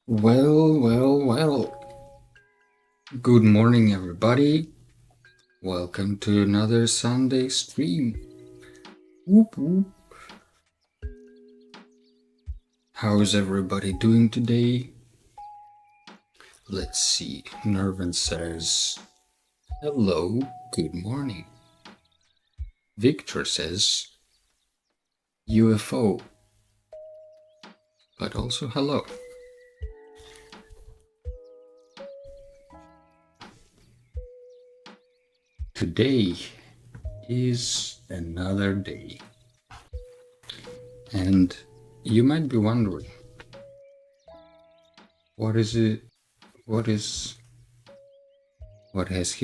Well. Good morning, everybody. Welcome to another Sunday stream. Whoop whoop. How's everybody doing today? Let's see. Nervin says, hello, good morning. Victor says, UFO, but also hello. Today is another day. And you might be wondering, what has he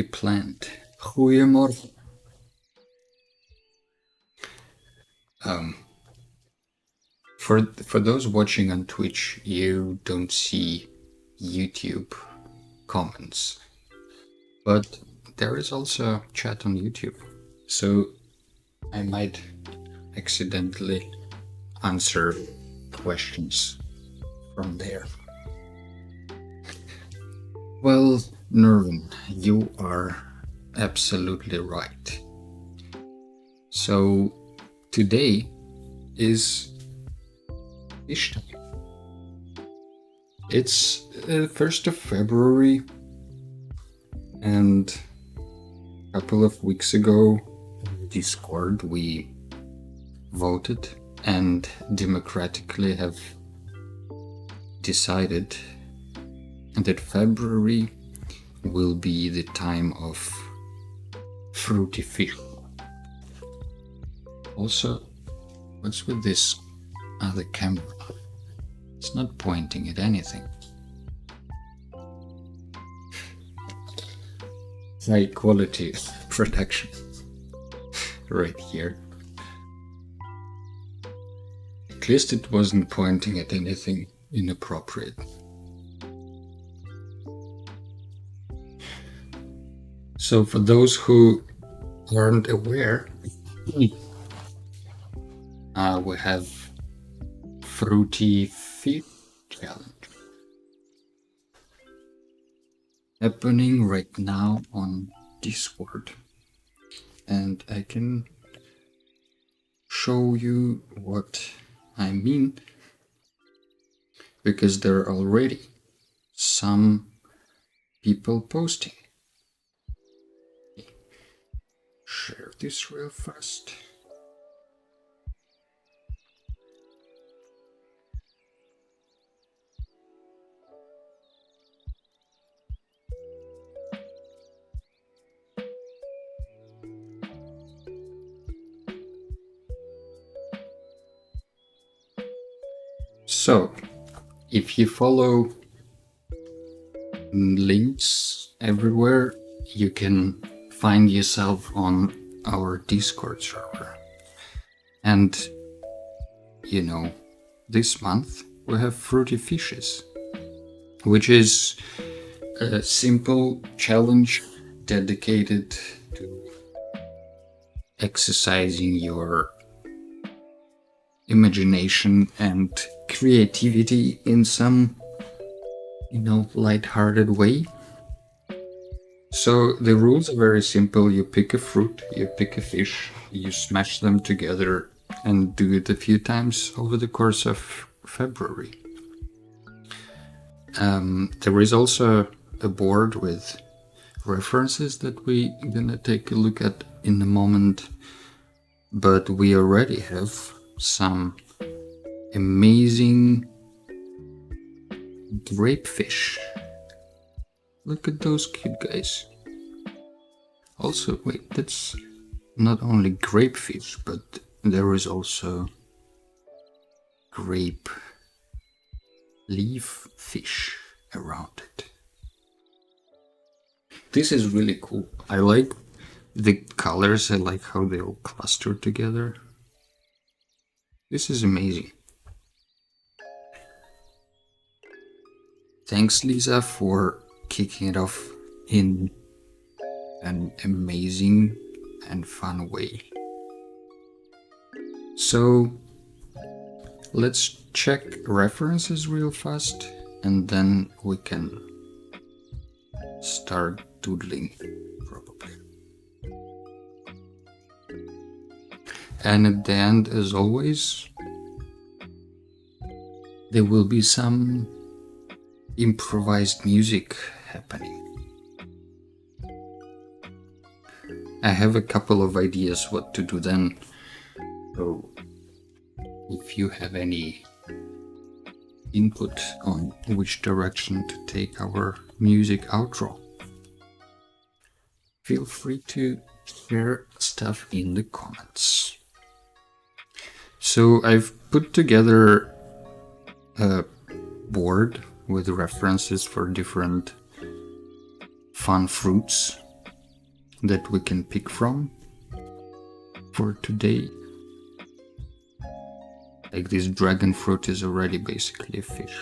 planned? Goedemorgen. For those watching on Twitch, you don't see YouTube comments, but there is also chat on YouTube, so I might accidentally answer questions from there. Well, Nervin, you are absolutely right. So today is fish time. It's 1st of February, and a couple of weeks ago in Discord we voted and democratically have decided that February will be the time of fruity fish. Also, what's with this other camera? It's not pointing at anything. High quality production right here. At least it wasn't pointing at anything inappropriate. So for those who aren't aware, we have Fruity Fish Challenge happening right now on Discord, and I can show you what I mean, because there are already some people posting. Share this real fast. So, if you follow links everywhere, you can find yourself on our Discord server. And, you know, this month we have Fruity Fishes, which is a simple challenge dedicated to exercising your imagination and creativity in some, light-hearted way. So the rules are very simple. You pick a fruit, you pick a fish, you smash them together and do it a few times over the course of February. There is also a board with references that we're gonna take a look at in a moment, but we already have some amazing grapefish. Look at those cute guys. Also, wait, that's not only grapefish, but there is also grape leaf fish around it. This is really cool. I like the colors, I like how they all cluster together. This is amazing. Thanks, Lisa, for kicking it off in an amazing and fun way. So let's check references real fast. and then we can start doodling probably. And at the end, as always, there will be some improvised music happening. I have a couple of ideas what to do then, so if you have any input on which direction to take our music outro, feel free to share stuff in the comments. So I've put together a board with references for different fun fruits that we can pick from for today. Like this dragon fruit is already basically a fish.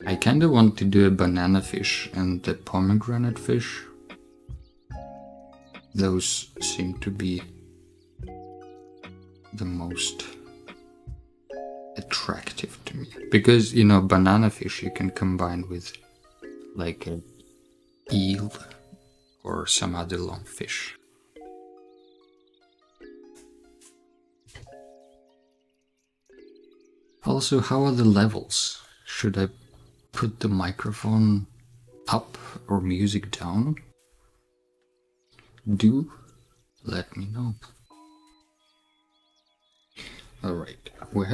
I kinda want to do a banana fish and a pomegranate fish. Those seem to be the most attractive to me. Because, you know, banana fish you can combine with like an eel or some other long fish. Also, how are the levels? Should I put the microphone up or music down? Do let me know. Alright, we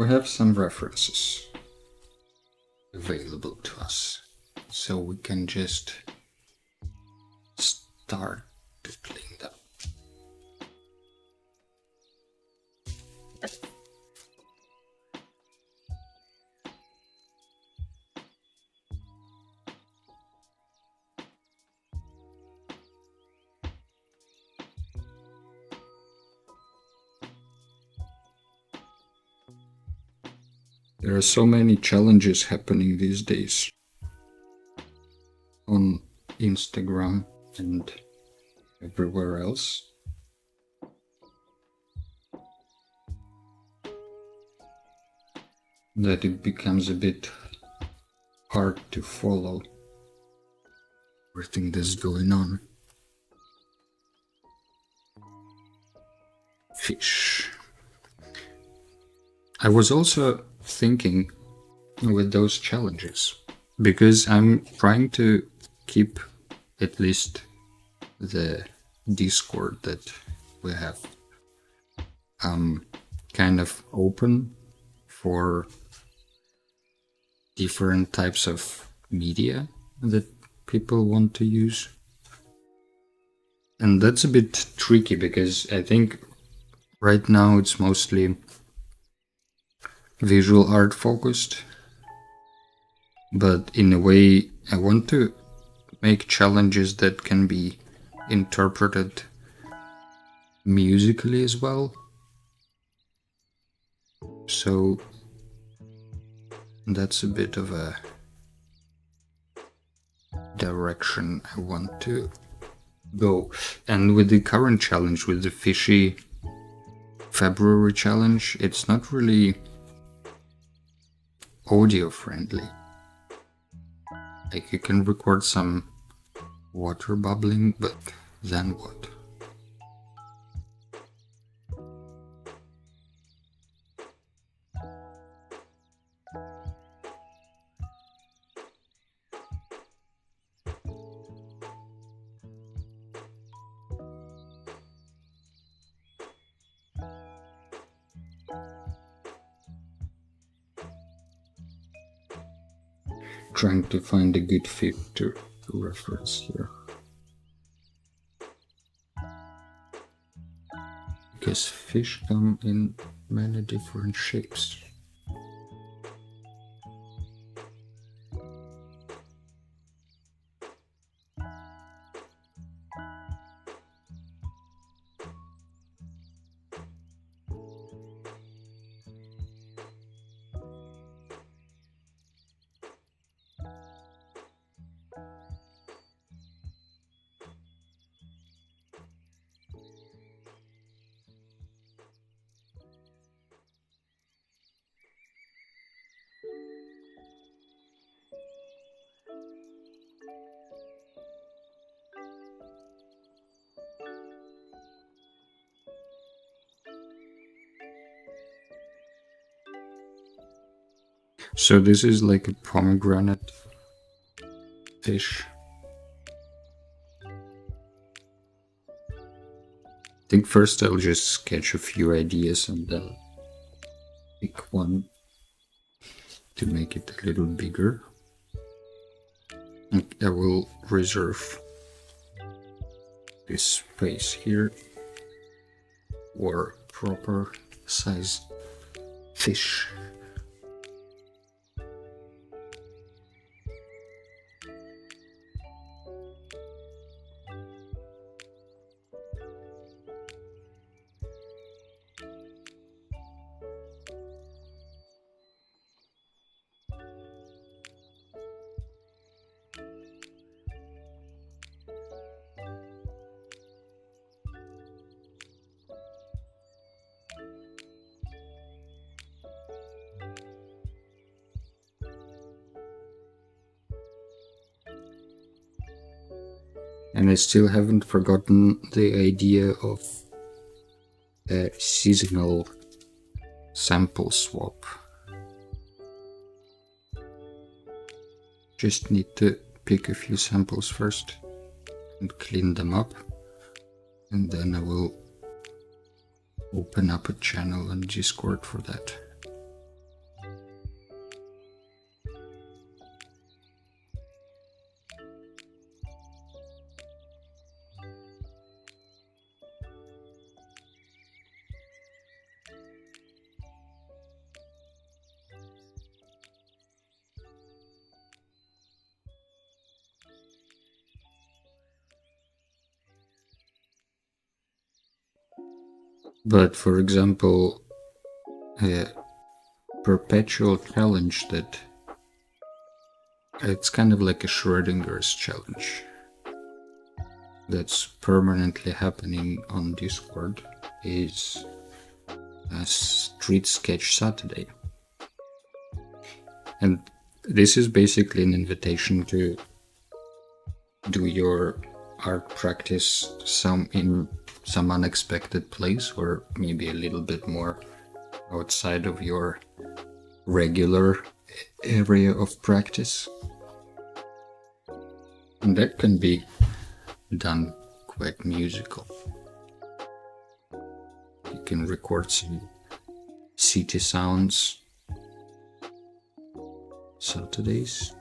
have some references available to us, so we can just start doodling them. There are so many challenges happening these days on Instagram and everywhere else. That it becomes a bit hard to follow everything that's going on. Fish. I was also thinking with those challenges, because I'm trying to keep at least the Discord that we have kind of open for different types of media that people want to use. And that's a bit tricky because I think right now it's mostly visual art focused, but in a way I want to make challenges that can be interpreted musically as well. So that's a bit of a direction I want to go. And with the current challenge, with the fishy February challenge, it's not really audio friendly. Like you can record some water bubbling, but then what? Trying to find a good fit to reference here. Because fish come in many different shapes. So this is like a pomegranate fish. I think first I'll just sketch a few ideas and then pick one to make it a little bigger. And I will reserve this space here for proper size fish. And I still haven't forgotten the idea of a seasonal sample swap. Just need to pick a few samples first and clean them up, and then I will open up a channel on Discord for that. But for example, a perpetual challenge that it's kind of like a Schrodinger's challenge that's permanently happening on Discord is a Street Sketch Saturday. And this is basically an invitation to do your art practice in some unexpected place, or maybe a little bit more outside of your regular area of practice. And that can be done quite musical. You can record some city sounds Saturdays.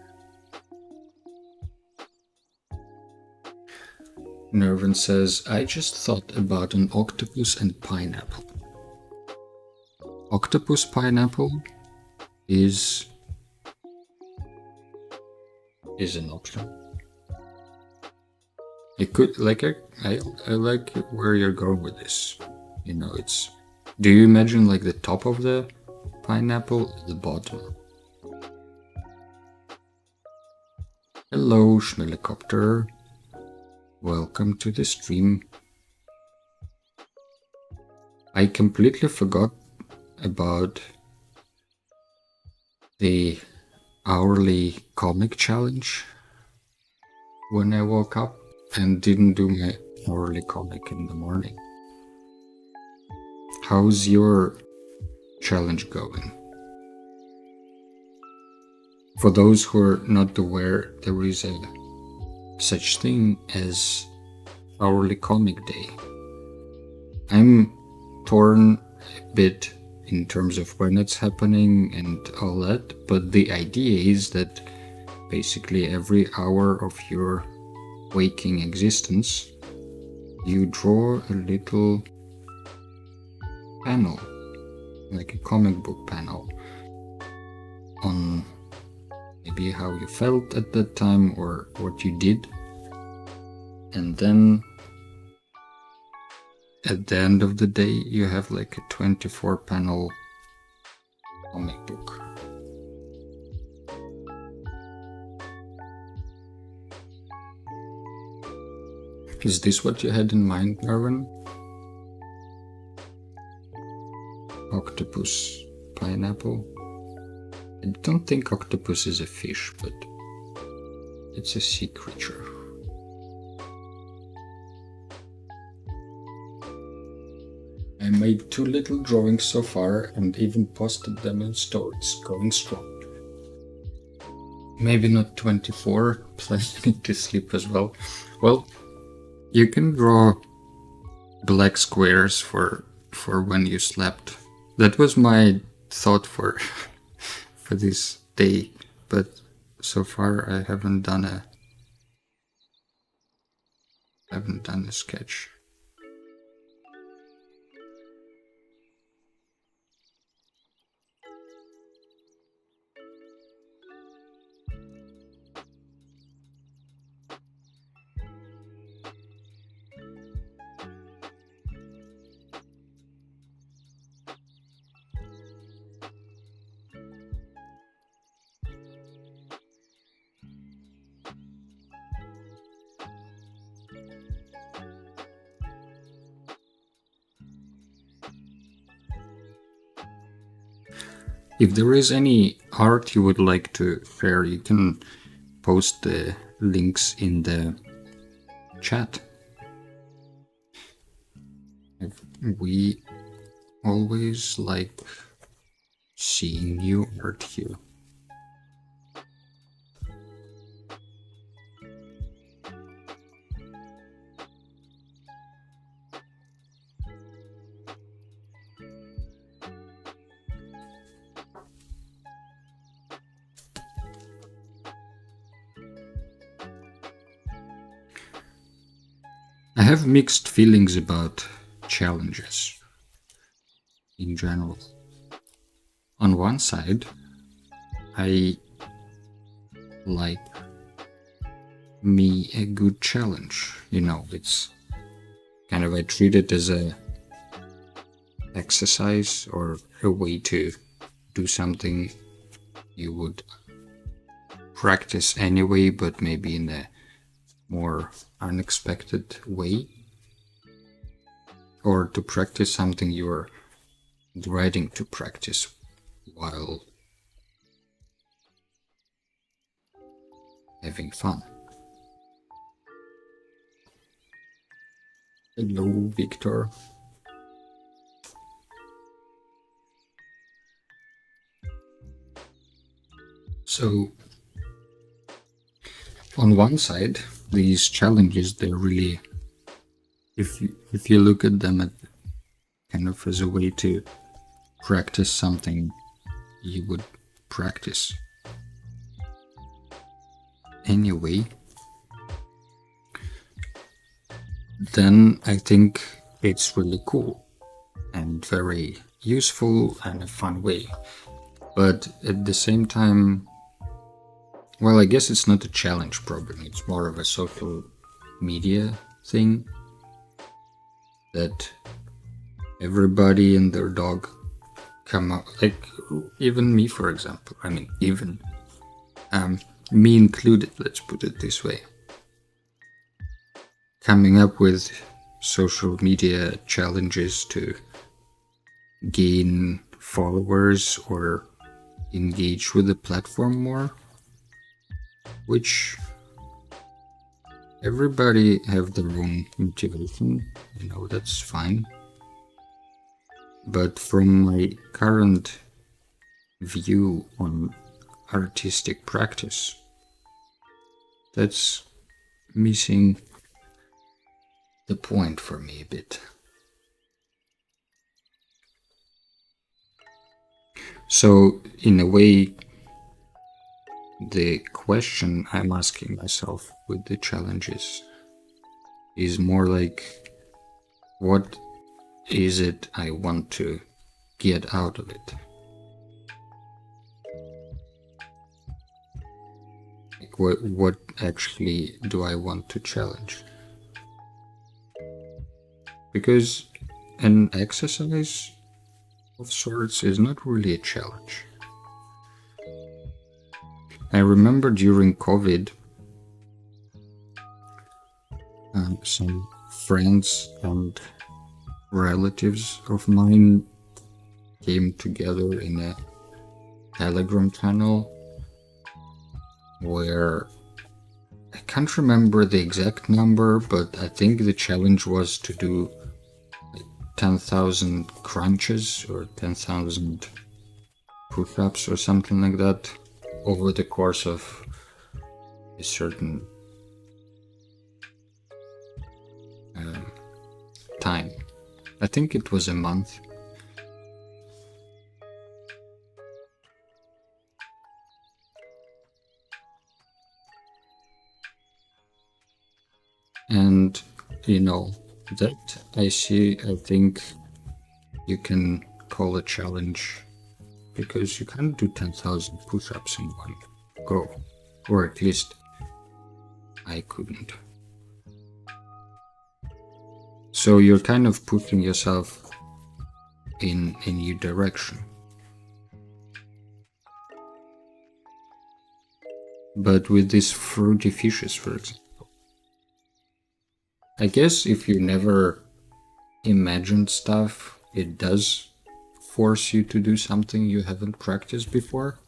Nervin says, I just thought about an octopus and pineapple. Octopus pineapple is an option. It could, like, I like where you're going with this. You know, it's, do you imagine like the top of the pineapple at the bottom? Hello, Schmelicopter. Welcome to the stream. I completely forgot about the hourly comic challenge when I woke up and didn't do my hourly comic in the morning. How's your challenge going? For those who are not aware, there is a such thing as hourly comic day. I'm torn a bit in terms of when it's happening and all that, but the idea is that basically every hour of your waking existence you draw a little panel, like a comic book panel, on maybe how you felt at that time or what you did. And then at the end of the day you have like a 24 panel comic book. Is this what you had in mind, Darwin? Octopus, pineapple? I don't think octopus is a fish, but it's a sea creature. I made 2 little drawings so far and even posted them in stories, going strong. maybe not 24, planning to sleep as well. Well, you can draw black squares for when you slept. That was my thought for for this day, but so far I haven't done a sketch. If there is any art you would like to share, you can post the links in the chat. We always like seeing new art here. I have mixed feelings about challenges in general. On one side, I like me a good challenge. You know, it's kind of, I treat it as a exercise or a way to do something you would practice anyway, but maybe in a more unexpected way, or to practice something you're dreading to practice while having fun. Hello, Victor. So, on one side, these challenges, they're really, if you look at them at kind of as a way to practice something you would practice anyway, then I think it's really cool and very useful and a fun way. But at the same time, well, I guess it's not a challenge problem, it's more of a social media thing that everybody and their dog come up, like even me, for example. I mean, even me included, let's put it this way. Coming up with social media challenges to gain followers or engage with the platform more, which everybody have their own motivation, you know, that's fine. But from my current view on artistic practice, that's missing the point for me a bit. So, in a way, the question I'm asking myself with the challenges is more like, what is it I want to get out of it? Like what actually do I want to challenge? Because an exercise of sorts is not really a challenge. I remember during COVID, some friends and relatives of mine came together in a Telegram channel where I can't remember the exact number, but I think the challenge was to do 10,000 crunches or 10,000 push-ups or something like that over the course of a certain time. I think it was a month. And that I think you can call a challenge, because you can't do 10,000 push-ups in one go, or at least I couldn't. So you're kind of pushing yourself in a new direction. But with these fruity fishes, for example, I guess if you never imagined stuff, it does force you to do something you haven't practiced before.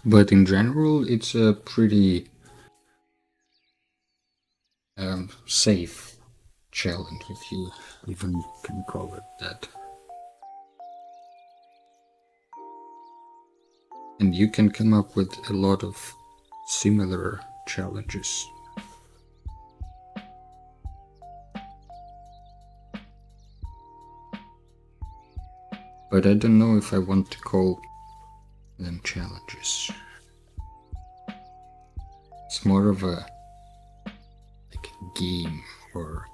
But in general, it's a pretty safe challenge, if you even can call it that. And you can come up with a lot of similar challenges. But I don't know if I want to call them challenges. It's more of a game, or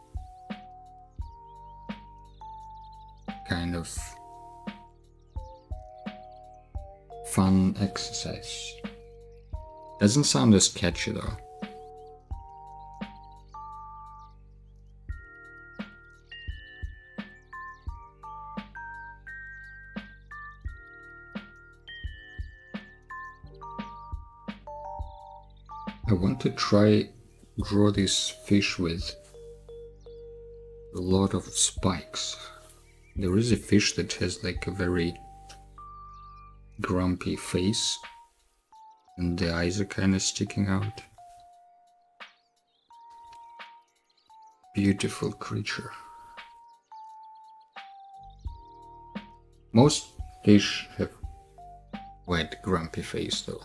kind of fun exercise. Doesn't sound as catchy though. I want to draw this fish with a lot of spikes. There is a fish that has like a very grumpy face, and the eyes are kind of sticking out. Beautiful creature. Most fish have white grumpy face though.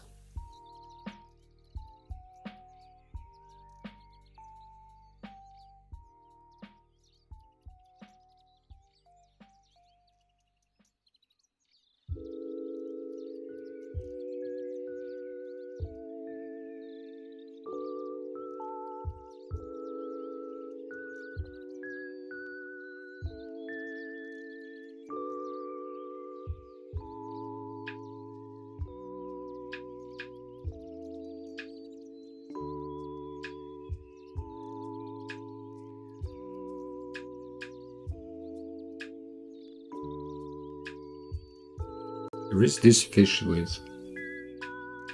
There is this fish with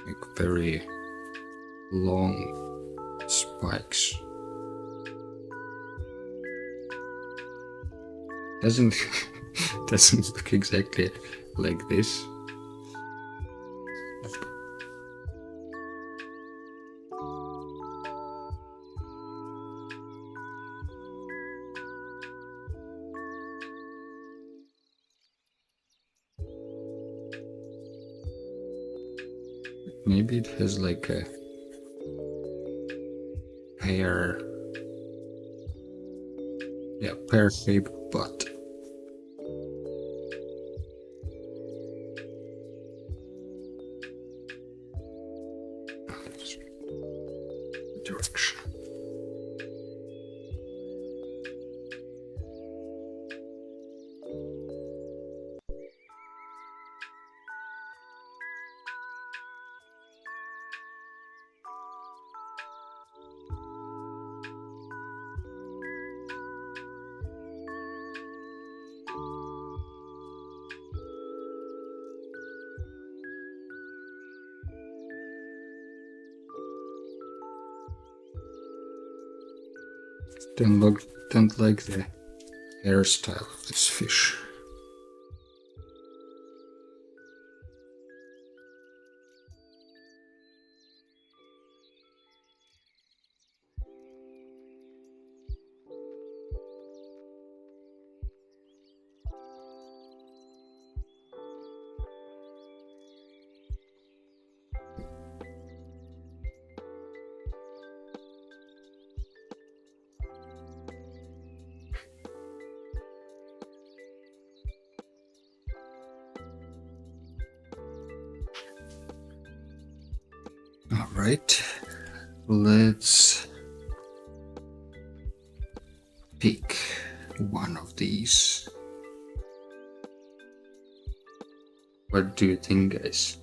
like very long spikes. Doesn't look exactly like this. Maybe it has like a pear-shaped butt. Direction. Don't like the hairstyle of this fish. Right, let's pick one of these. What do you think, guys?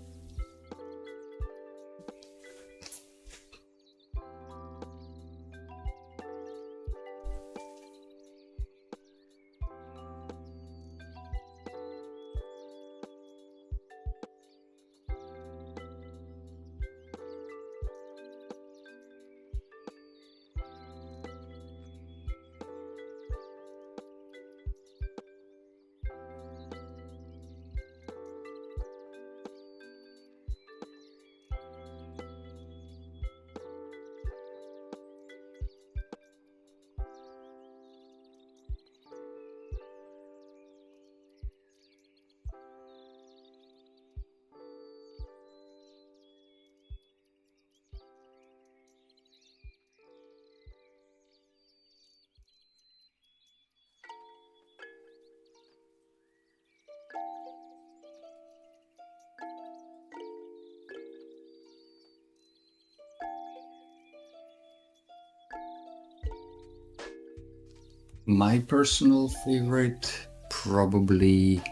My personal favorite probably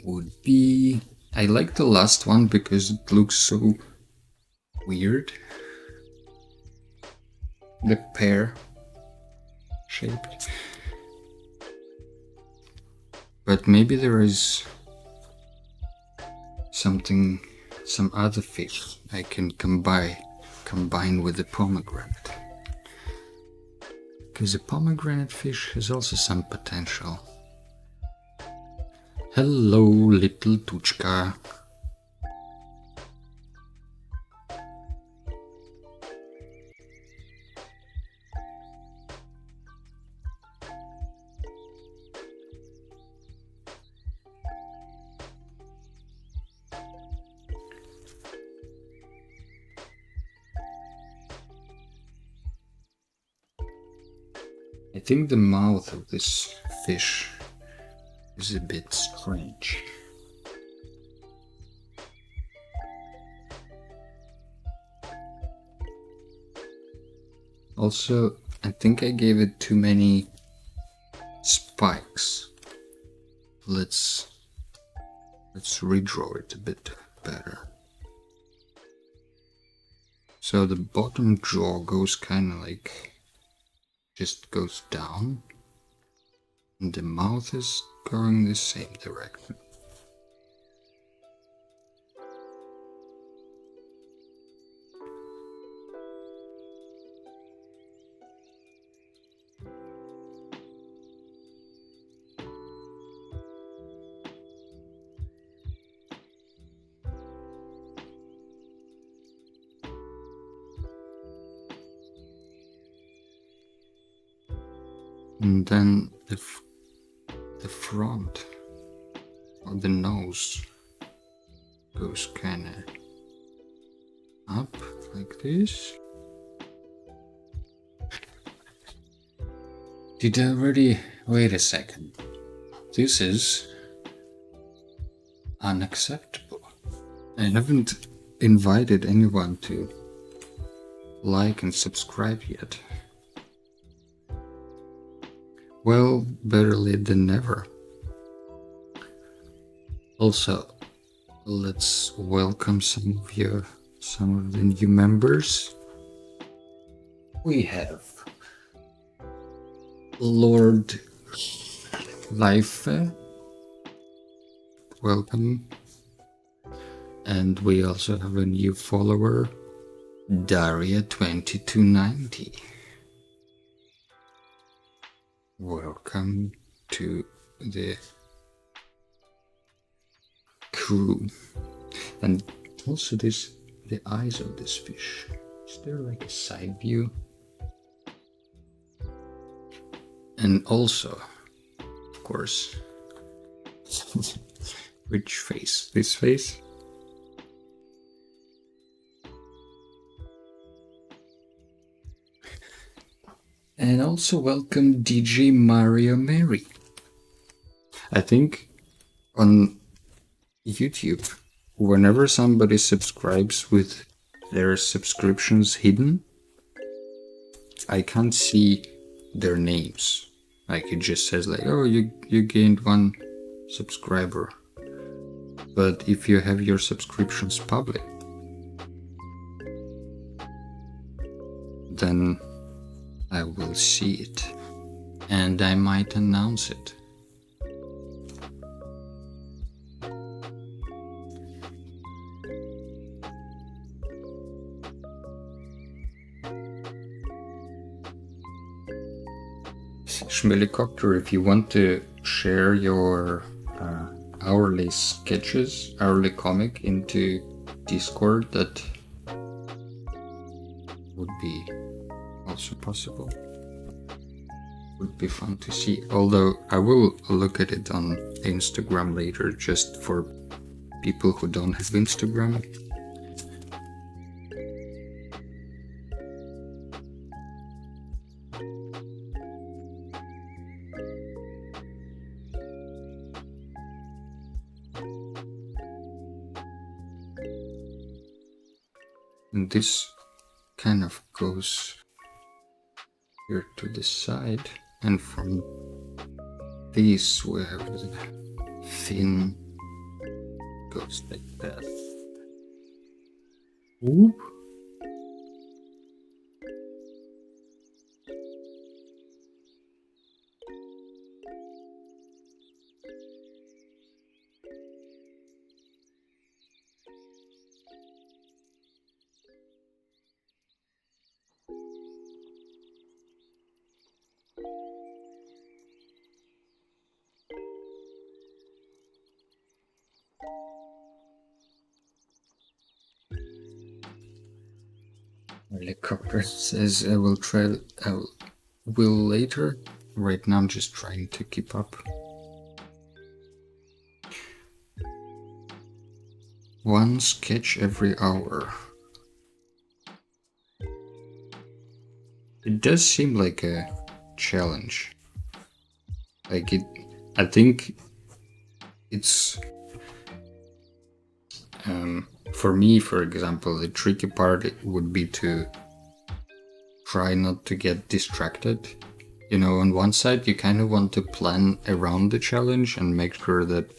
would be... I like the last one because it looks so weird. The pear shaped. But maybe there is some other fish I can combine with the pomegranate. Because the pomegranate fish has also some potential. Hello, little Tuchka. I think the mouth of this fish is a bit strange. Also, I think I gave it too many spikes. Let's redraw it a bit better. So the bottom jaw goes kind of like, just goes down, and the mouth is going the same direction. And then the front or the nose goes kind of up like this. Did I already... Wait a second. This is unacceptable. I haven't invited anyone to like and subscribe yet. Well, better late than never. Also, let's welcome some of the new members. We have Lord Life, welcome. And we also have a new follower, Daria2290. Welcome to the crew. And also the eyes of this fish. Is there like a side view? And also, of course, which face? This face? And also welcome DJ Mario Mary. I think on YouTube whenever somebody subscribes with their subscriptions hidden, I can't see their names. Like it just says like, oh, you gained 1 subscriber. But if you have your subscriptions public, then I will see it and I might announce it. Schmelicopter, if you want to share your hourly sketches, hourly comic into Discord, that would be also possible. Would be fun to see. Although I will look at it on Instagram later, just for people who don't have Instagram. And this kind of goes here to the side, and from this we have the fin goes like that. Whoop. Helicopter says I will later. Right now I'm just trying to keep up. One sketch every hour. It does seem like a challenge. Like it, I think it's for me, for example, the tricky part would be to try not to get distracted. You know, on one side you kind of want to plan around the challenge and make sure that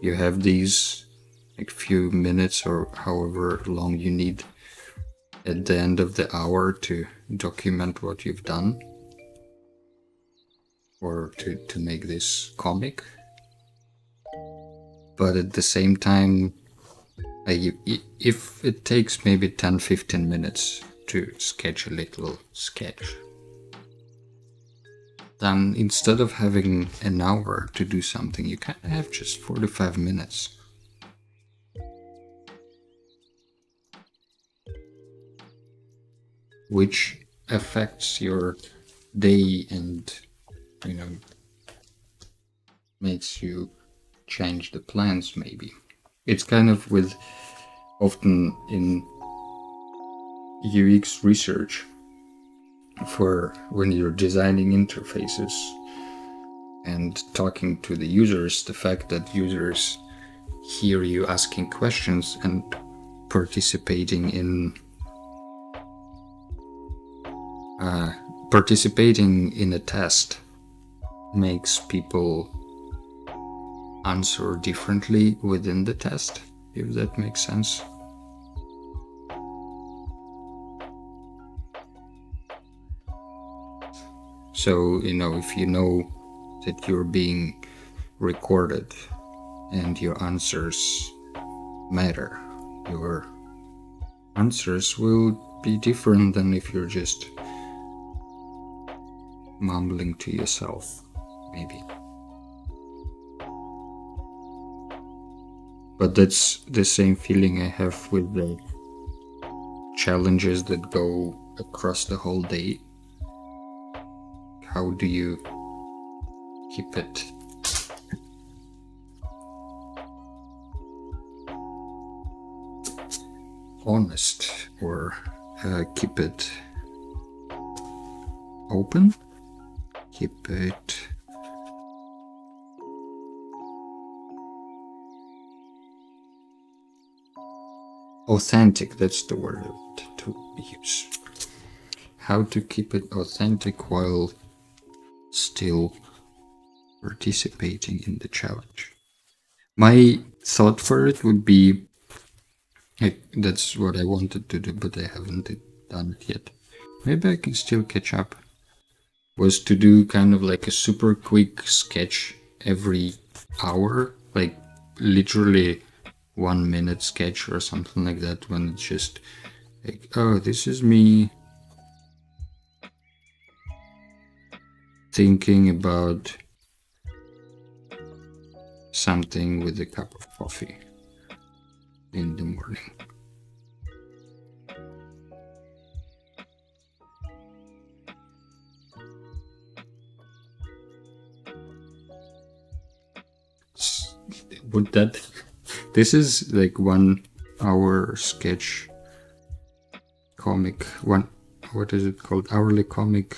you have these like few minutes or however long you need at the end of the hour to document what you've done, or to make this comic. But at the same time, if it takes maybe 10-15 minutes to sketch a little sketch, then instead of having an hour to do something, you kind of have just 45 minutes. Which affects your day and, you know, makes you change the plans maybe. It's kind of with often in UX research for when you're designing interfaces and talking to the users, the fact that users hear you asking questions and participating in a test makes people answer differently within the test, if that makes sense. So, you know, if you know that you're being recorded and your answers matter, your answers will be different than if you're just mumbling to yourself, maybe. But that's the same feeling I have with the challenges that go across the whole day. How do you keep it honest, or keep it open? Keep it Authentic, that's the word to use. How to keep it authentic while still participating in the challenge. My thought for it would be, that's what I wanted to do, but I haven't done it yet. Maybe I can still catch up. Was to do kind of like a super quick sketch every hour, like literally 1 minute sketch or something like that, when it's just like, oh, this is me thinking about something with a cup of coffee in the morning. Would that, this is like 1 hour sketch comic, what is it called, hourly comic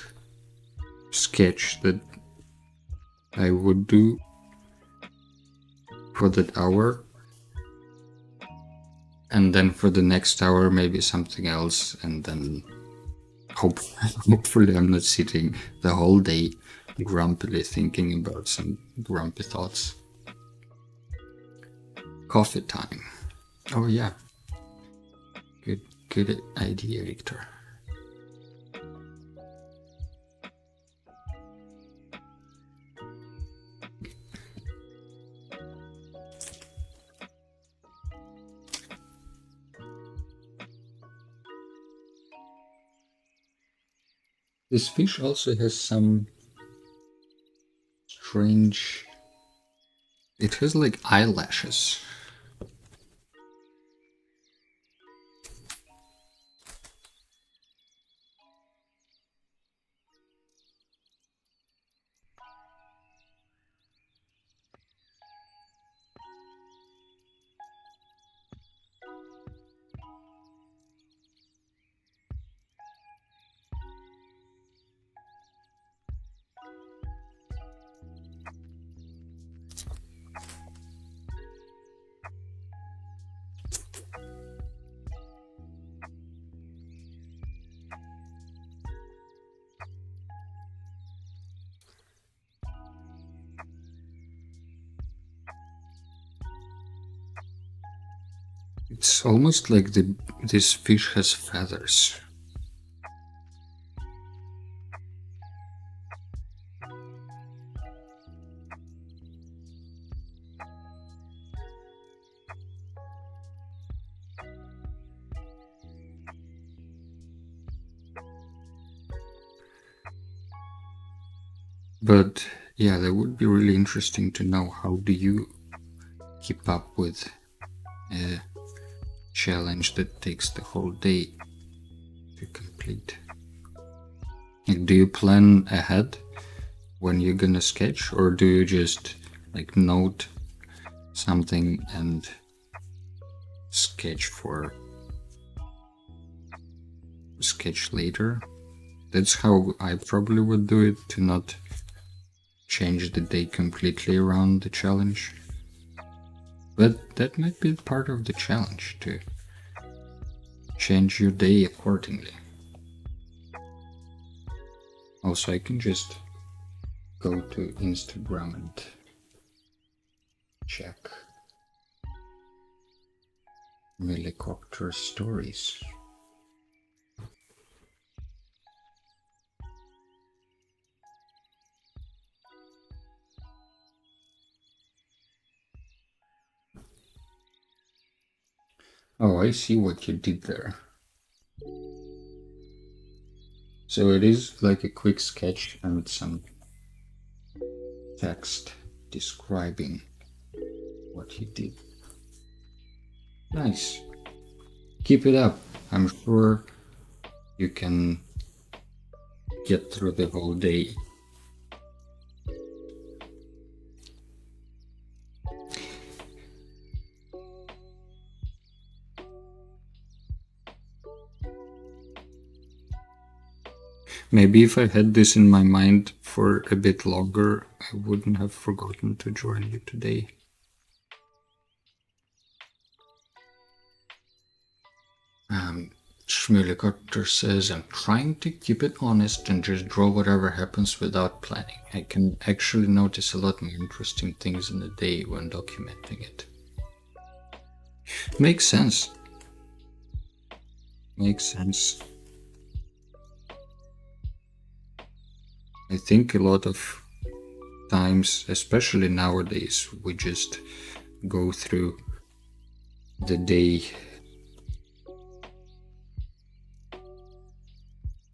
sketch that I would do for that hour, and then for the next hour maybe something else, and then hopefully I'm not sitting the whole day grumpily thinking about some grumpy thoughts. Coffee time. Oh yeah, good idea, Victor. This fish also has some strange, it has like eyelashes. It's almost like this fish has feathers. But yeah, that would be really interesting to know, how do you keep up with a challenge that takes the whole day to complete? Like, do you plan ahead when you're gonna sketch, or do you just like note something and sketch later? That's how I probably would do it, to not change the day completely around the challenge. But that might be part of the challenge, to change your day accordingly. Also, I can just go to Instagram and check Helicopter stories. Oh, I see what you did there. So it is like a quick sketch and some text describing what you did. Nice. Keep it up. I'm sure you can get through the whole day. Maybe if I had this in my mind for a bit longer, I wouldn't have forgotten to join you today. Schmuelicopter says, I'm trying to keep it honest and just draw whatever happens without planning. I can actually notice a lot more interesting things in the day when documenting it. Makes sense. Makes sense. I think a lot of times, especially nowadays, we just go through the day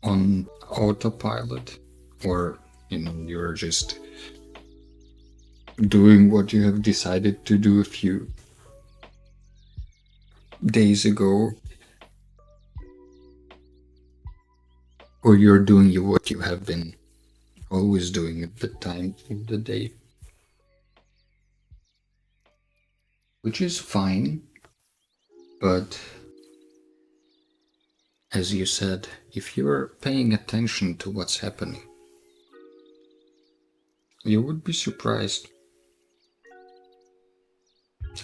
on autopilot, or you're just doing what you have decided to do a few days ago, or you're doing what you have been always doing at the time of the day, which is fine. But as you said, if you're paying attention to what's happening, you would be surprised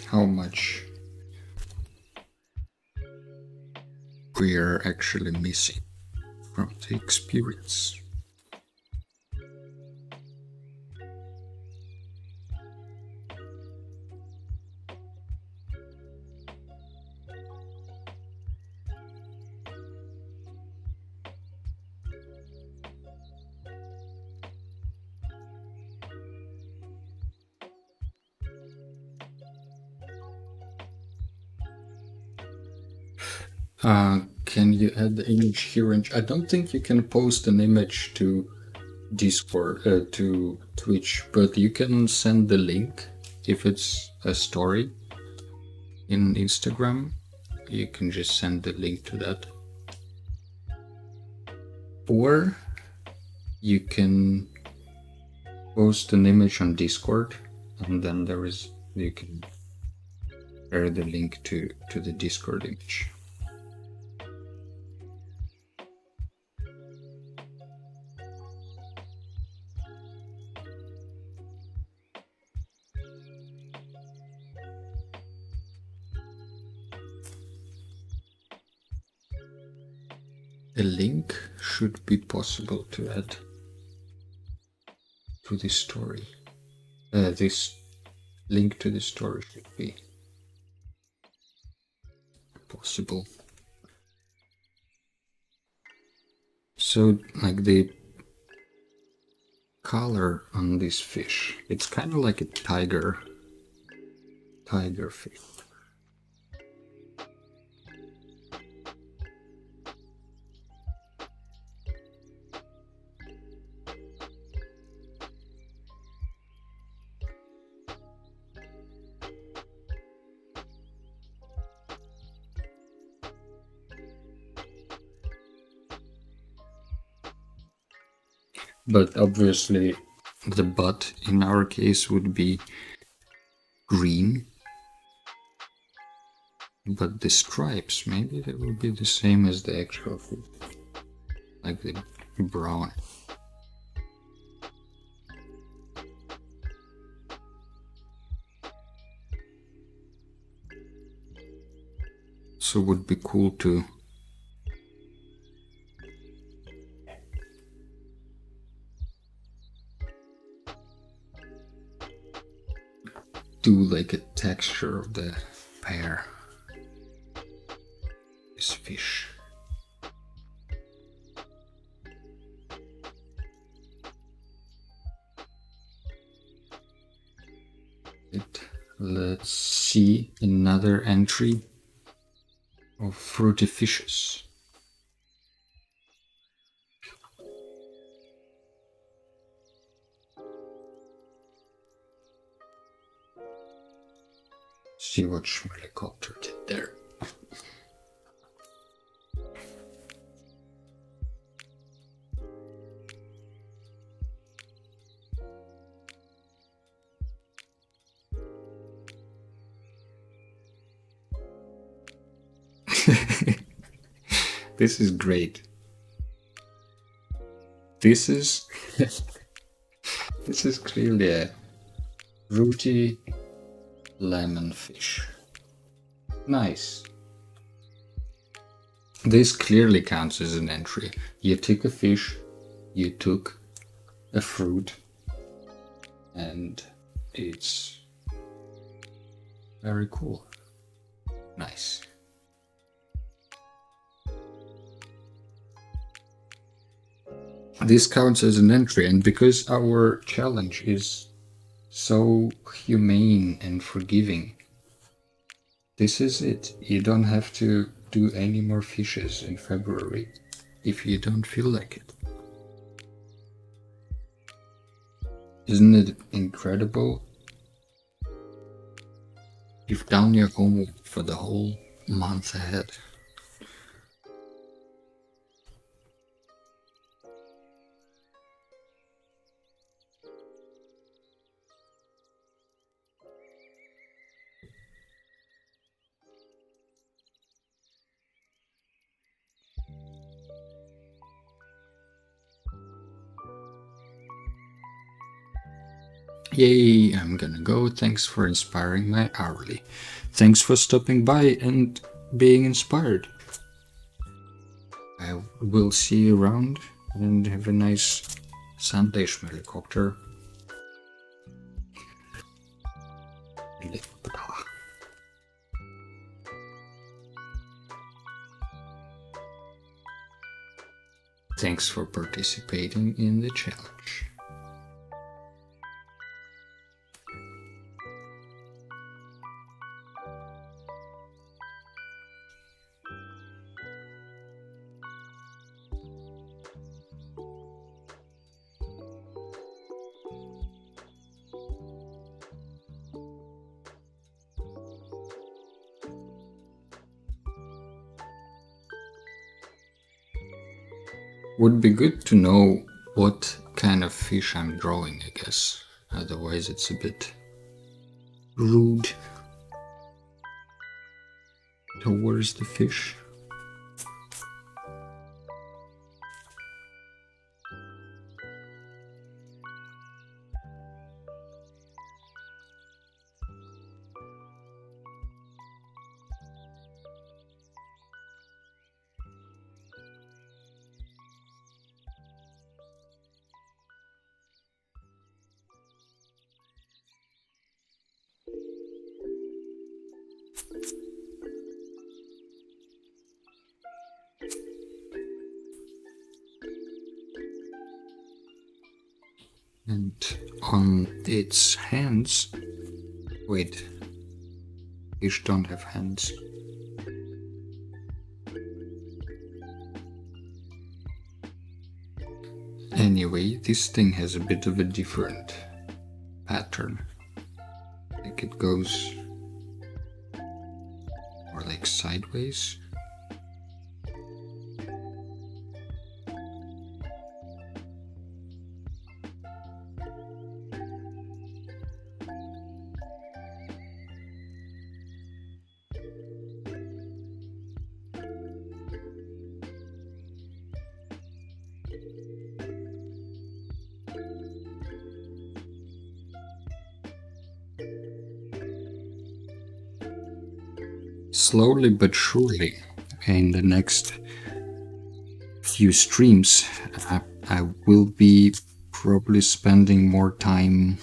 how much we are actually missing from the experience. Can you add the image here? I don't think you can post an image to Discord, to Twitch, but you can send the link if it's a story in Instagram. You can just send the link to that, or you can post an image on Discord, and then you can share the link to the Discord image. A link should be possible to add to this story. This link to the story should be possible. So, like the color on this fish, it's kind of like a tiger fish. But obviously the butt in our case would be green, but the stripes, maybe they will be the same as the actual food, like the brown. So it would be cool to do like a texture of the pear, this fish. Let's see another entry of fruity fishes. See what Schmuelicopter did there. This is great. This is this is clearly a fruity lemon fish. Nice. This clearly counts as an entry. You took a fish, you took a fruit, and it's very cool. Nice. This counts as an entry, and because our challenge is so humane and forgiving, this is it. You don't have to do any more fishes in February if you don't feel like it. Isn't it incredible? You've done your homework for the whole month ahead. Yay, I'm gonna go. Thanks for inspiring my hourly. Thanks for stopping by and being inspired. I will see you around and have a nice Sunday, Schmelikopter. Thanks for participating in the challenge. Would be good to know what kind of fish I'm drawing, I guess. Otherwise it's a bit rude towards the fish. And on its hands, wait, fish don't have hands. Anyway, this thing has a bit of a different pattern. Like it goes more like sideways. Slowly but surely, in the next few streams, I will be probably spending more time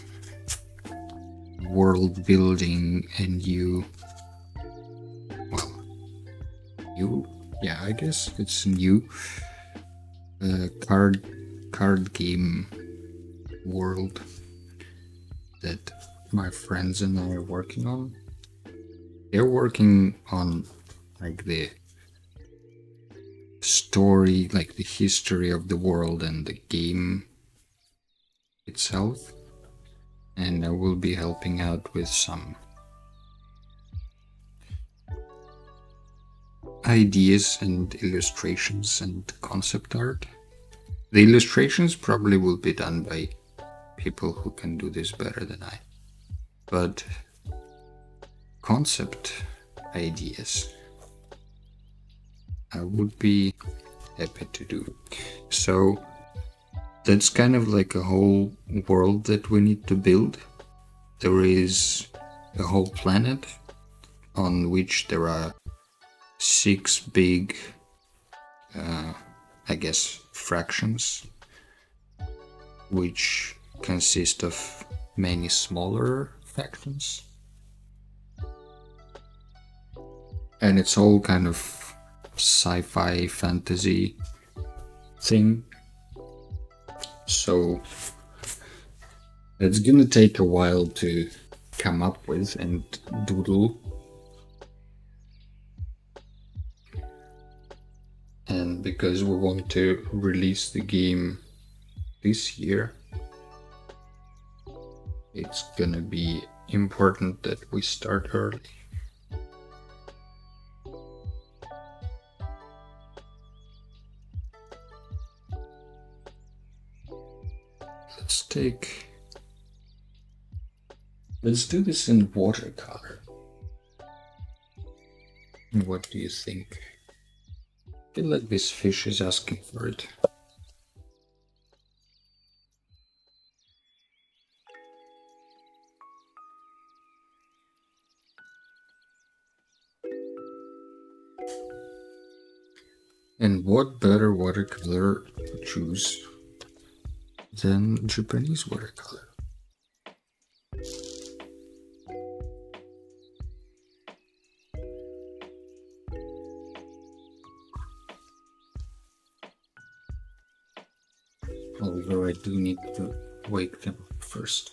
world building and yeah, I guess it's new card game world that my friends and I are working on. They're working on like the story, like the history of the world and the game itself, and I will be helping out with some ideas and illustrations and concept art. The illustrations probably will be done by people who can do this better than I, but concept ideas I would be happy to do. So that's kind of like a whole world that we need to build. There is a whole planet on which there are 6 big I guess, fractions, which consist of many smaller fractions. And it's all kind of sci-fi fantasy thing. So it's gonna take a while to come up with and doodle. And because we want to release the game this year, it's gonna be important that we start early. Let's do this in watercolor. What do you think? I feel like this fish is asking for it. And what better watercolor to choose than Japanese watercolor? Although I do need to wake them up first.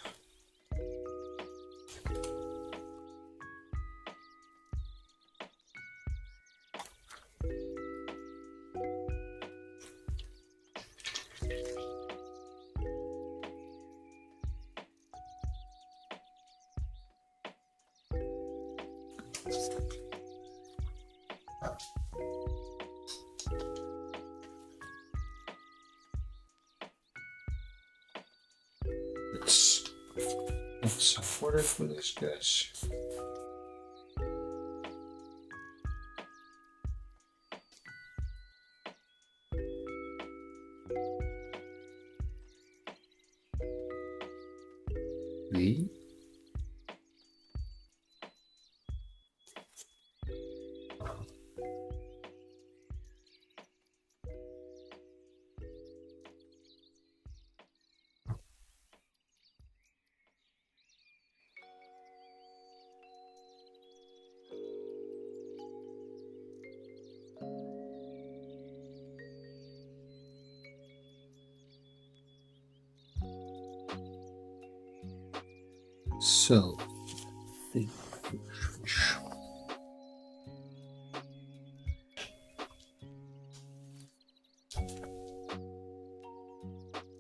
Let's add some water for this, guys. The So, the fish.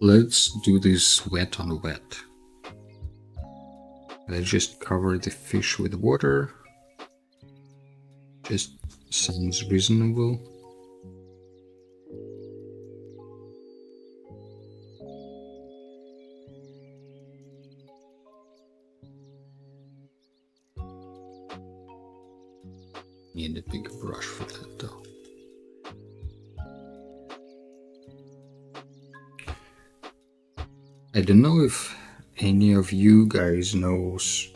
Let's do this wet on wet. Let's just cover the fish with water. Just sounds reasonable. Need a big brush for that though. I don't know if any of you guys knows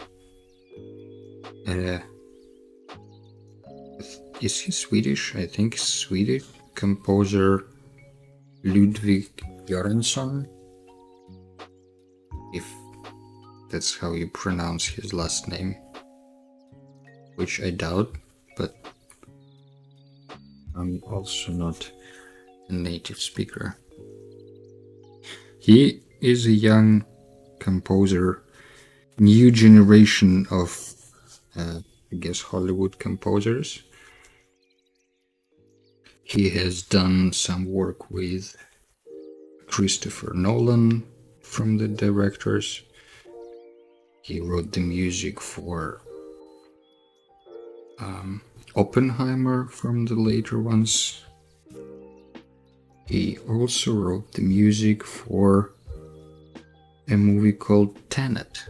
is he Swedish? I think he's Swedish. Composer Ludwig Göransson, if that's how you pronounce his last name, which I doubt, but I'm also not a native speaker. He is a young composer, new generation of, I guess, Hollywood composers. He has done some work with Christopher Nolan from the directors. He wrote the music for Oppenheimer from the later ones. He also wrote the music for a movie called Tenet,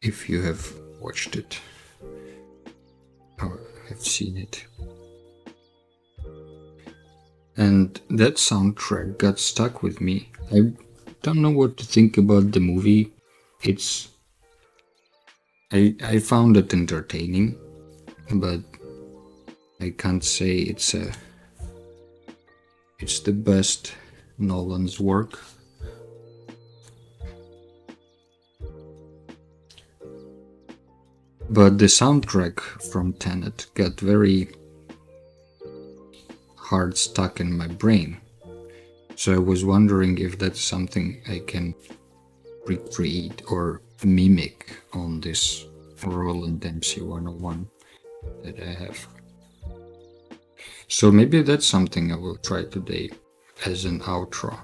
if you have watched it or have seen it. And that soundtrack got stuck with me. I don't know what to think about the movie. I found it entertaining, but I can't say it's a it's the best Nolan's work. But the soundtrack from Tenet got very hard stuck in my brain. So I was wondering if that's something I can recreate or mimic on this Roland Dempsey 101 that I have. So maybe that's something I will try today as an outro.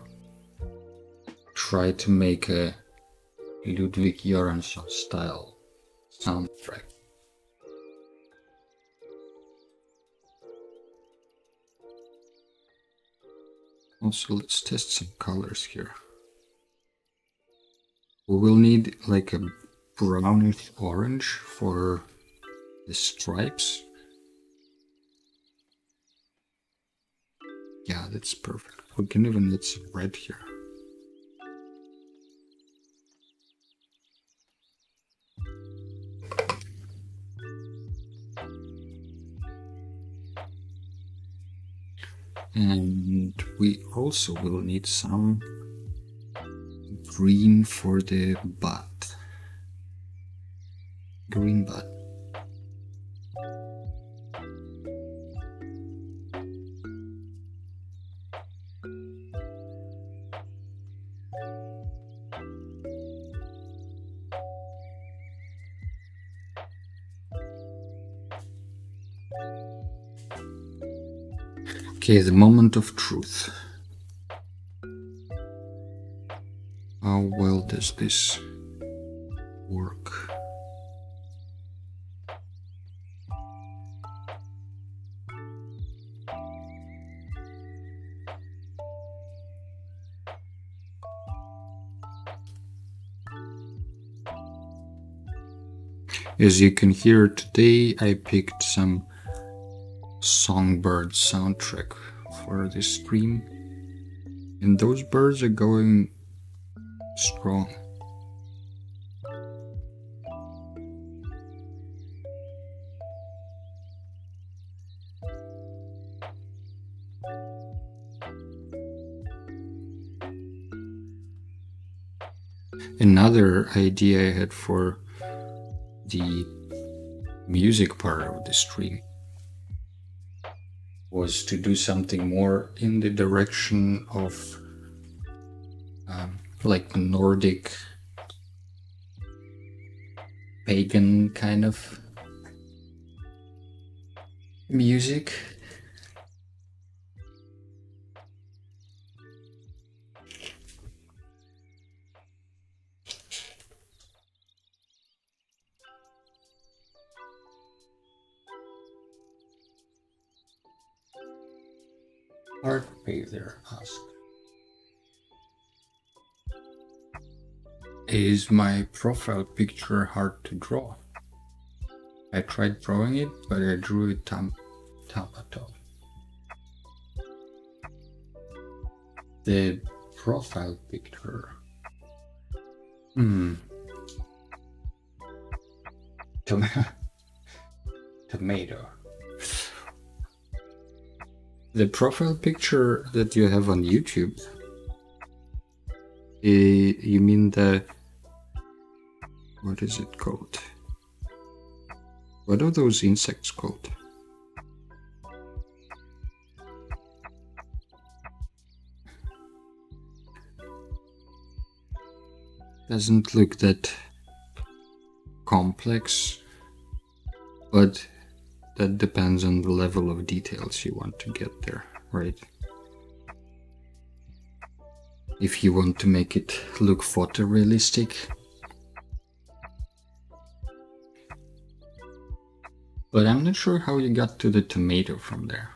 Try to make a Ludwig Göransson style soundtrack. Also, let's test some colors here. We will need like a brownish orange for the stripes. Yeah, that's perfect. We can even add some red here. And we also will need some green for the butt. Green butt. Okay, the moment of truth. How well does this work? As you can hear, today I picked some songbird soundtrack for this stream, and those birds are going strong. Another idea I had for the music part of the stream was to do something more in the direction of like Nordic pagan kind of music. Art Paver asked, is my profile picture hard to draw? I tried drawing it, but I drew it tomato. The profile picture. Tomato. The profile picture that you have on YouTube, you mean the, what is it called? What are those insects called? Doesn't look that complex, but that depends on the level of details you want to get there, right? If you want to make it look photorealistic. But I'm not sure how you got to the tomato from there.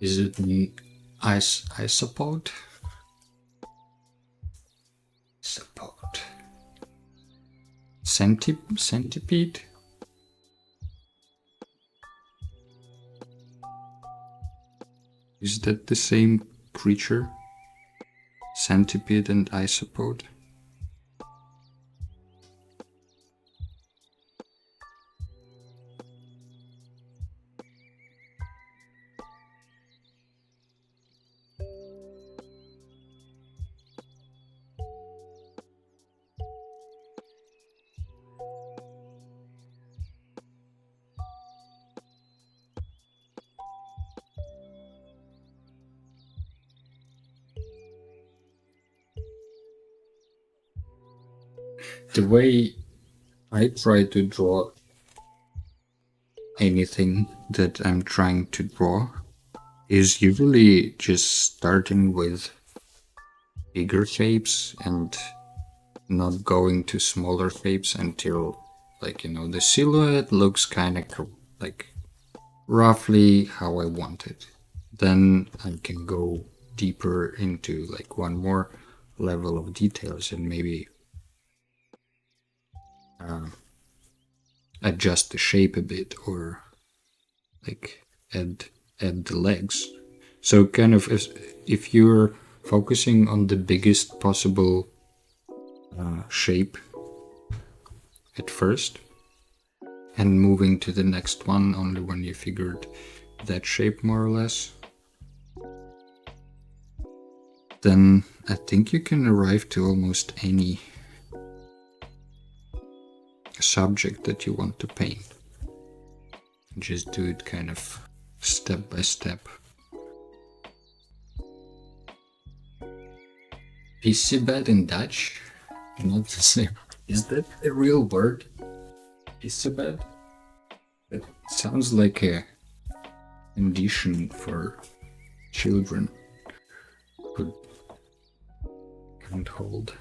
Is it isopod. Centipede. Is that the same creature? Centipede and isopod? The way I try to draw anything that I'm trying to draw is usually just starting with bigger shapes and not going to smaller shapes until, like, you know, the silhouette looks kind of like roughly how I want it. Then I can go deeper into like one more level of details and maybe adjust the shape a bit, or like add the legs. So kind of if you're focusing on the biggest possible shape at first and moving to the next one only when you figured that shape more or less, then I think you can arrive to almost any subject that you want to paint. Just do it kind of step by step. Pissebed in Dutch? Not the same. Is that a real word? Pissebed? It sounds like a condition for children who can't hold.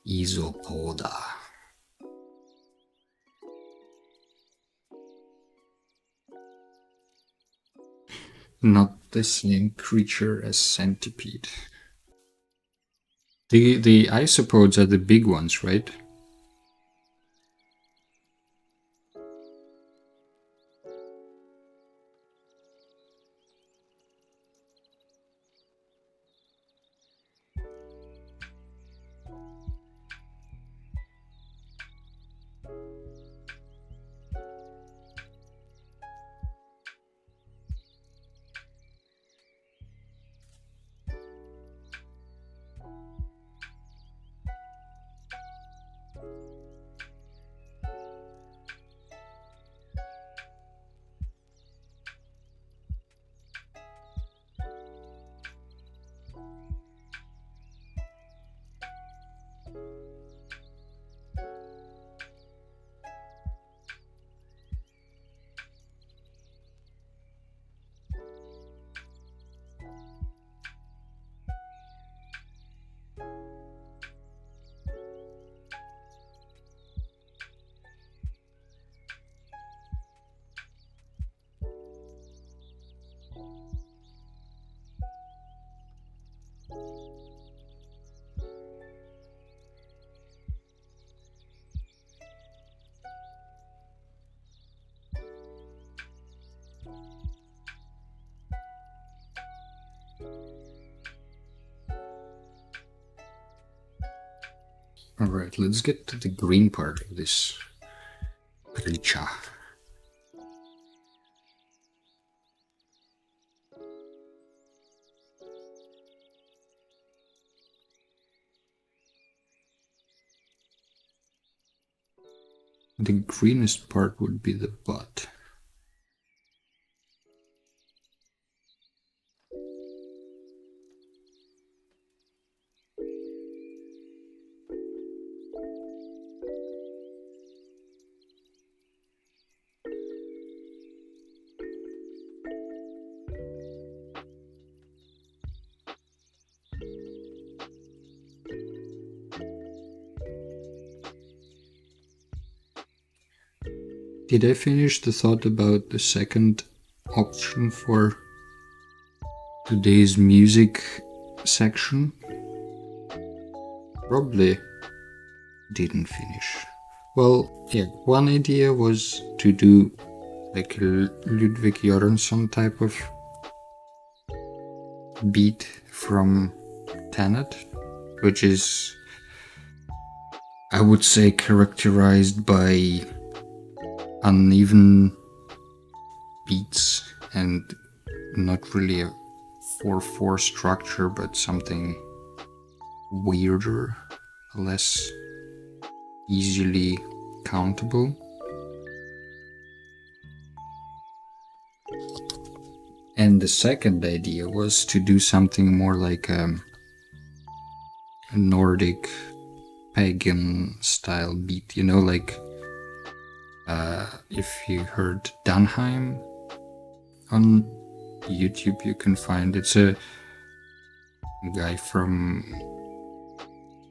Isopoda. Not the same creature as centipede. The isopods are the big ones, right? Alright, let's get to the green part of this creature. The greenest part would be the butt. Did I finish the thought about the second option for today's music section? Probably didn't finish. Well, yeah, one idea was to do like a Ludwig Göransson type of beat from Tenet, which is, I would say, characterized by uneven beats and not really a 4/4 structure, but something weirder, less easily countable. And the second idea was to do something more like a Nordic pagan style beat, you know, like if you heard Danheim on YouTube, you can find it's a guy from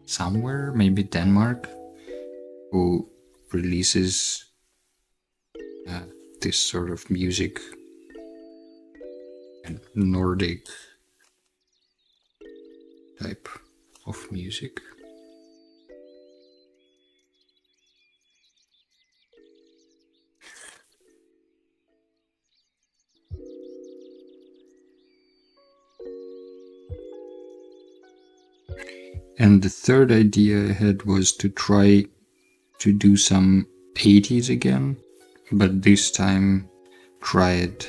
somewhere, maybe Denmark, who releases this sort of music, and Nordic type of music. And the third idea I had was to try to do some 80s again, but this time try it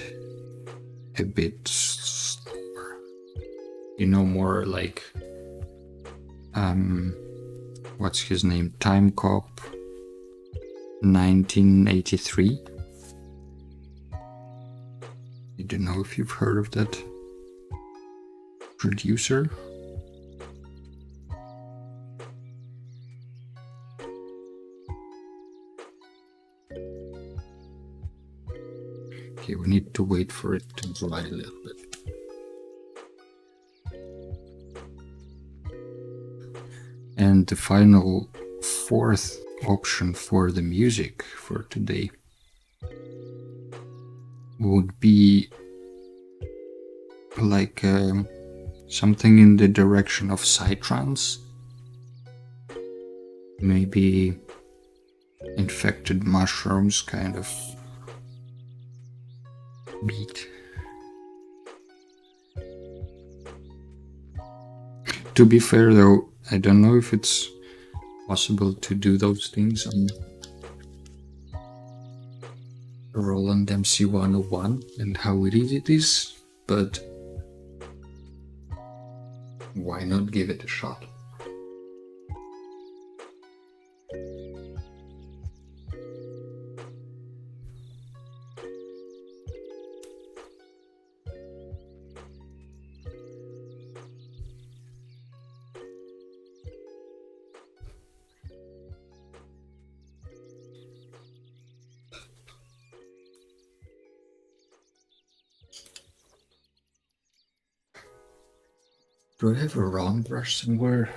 a bit slower. You know, more like what's his name? Time Cop 1983. I don't know if you've heard of that producer. Okay, we need to wait for it to dry a little bit. And the final fourth option for the music for today would be like something in the direction of psytrance. Maybe infected mushrooms kind of beat. To be fair though, I don't know if it's possible to do those things on Roland MC101 and how easy it is, but why not give it a shot? Do I have a round brush somewhere?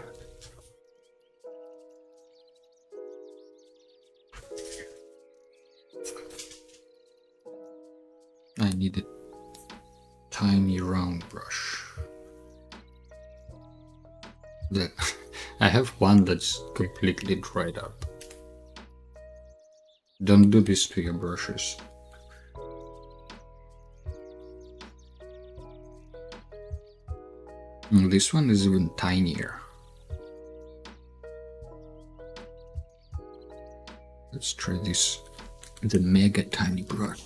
I need a tiny round brush. I have one that's completely dried up. Don't do this to your brushes. And this one is even tinier. Let's try this, the mega tiny brush.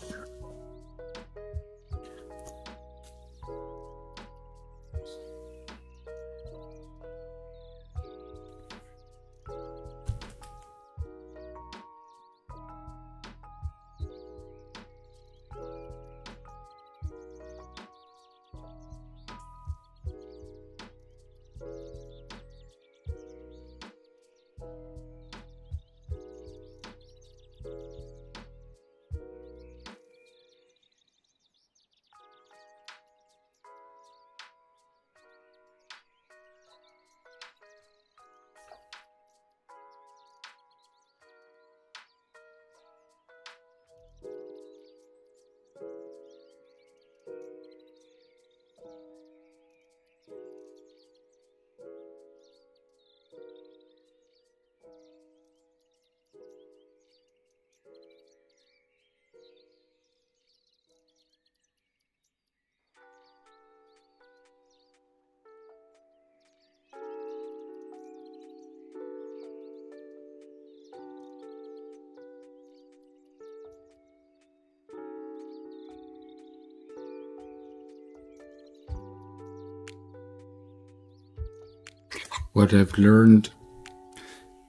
what I've learned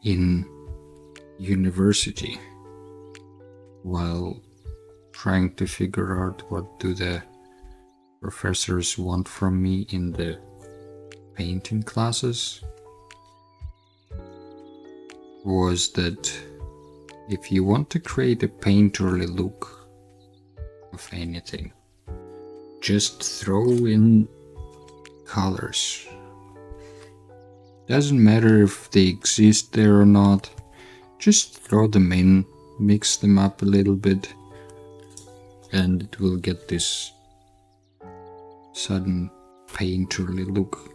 in university while trying to figure out what do the professors want from me in the painting classes was that if you want to create a painterly look of anything, just throw in colors. Doesn't matter if they exist there or not, just throw them in, mix them up a little bit, and it will get this sudden painterly look.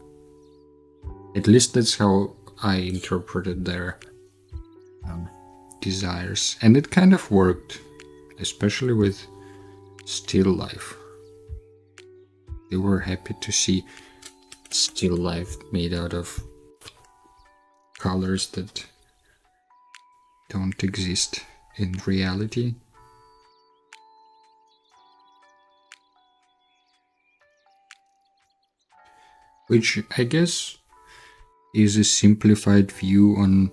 At least that's how I interpreted their desires, and it kind of worked, especially with still life. They were happy to see still life made out of colors that don't exist in reality. Which I guess is a simplified view on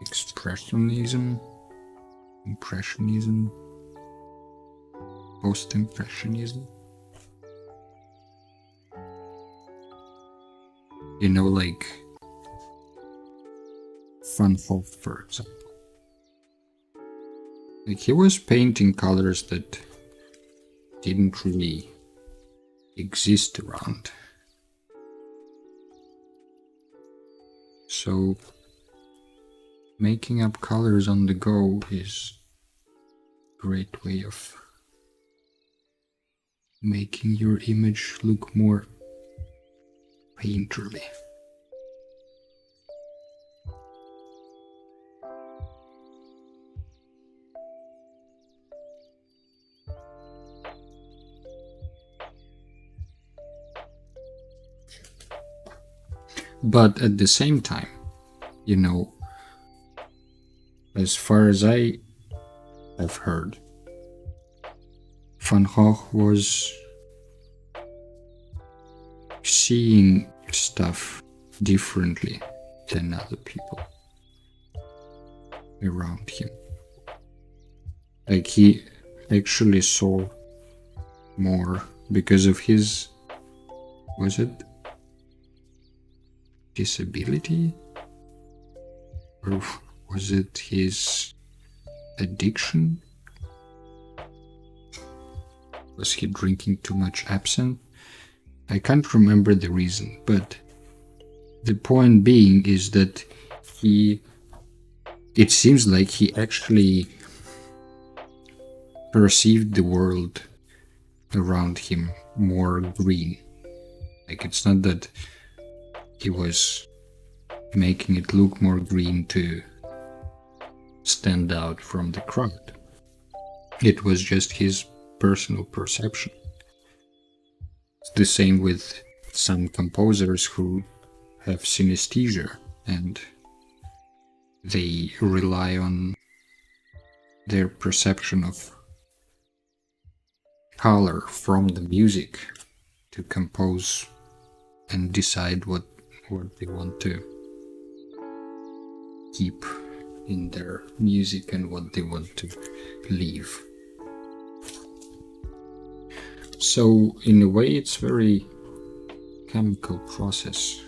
expressionism, impressionism, post-impressionism. You know, like Van Gogh, for example. Like, he was painting colors that didn't really exist around. So making up colors on the go is a great way of making your image look more painterly. But at the same time, you know, as far as I have heard, Van Gogh was seeing stuff differently than other people around him. Like, he actually saw more because of his, was it disability? Or was it his addiction? Was he drinking too much absinthe? I can't remember the reason, but the point being is that it seems like he actually perceived the world around him more green. Like, it's not that he was making it look more green to stand out from the crowd. It was just his personal perception. It's the same with some composers who have synesthesia and they rely on their perception of color from the music to compose and decide what they want to keep in their music and what they want to leave. So in a way it's very chemical process.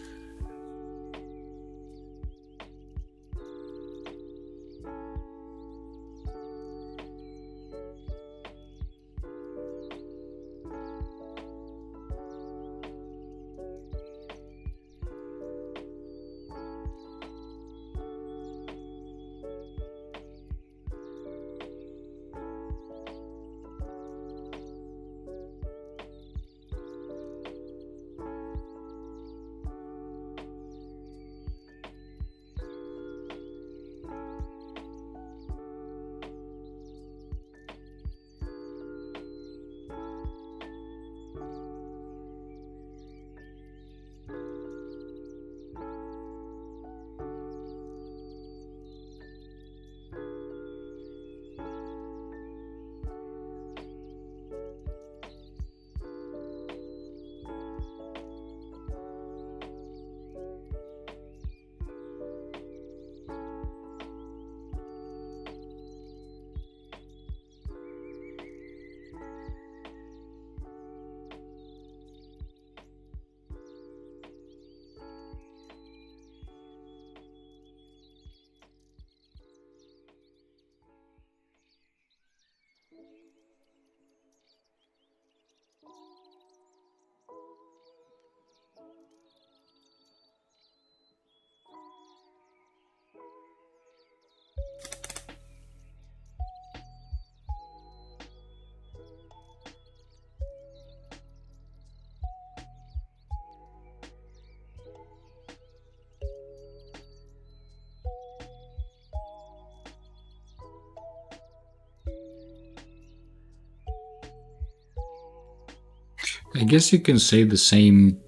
I guess you can say the same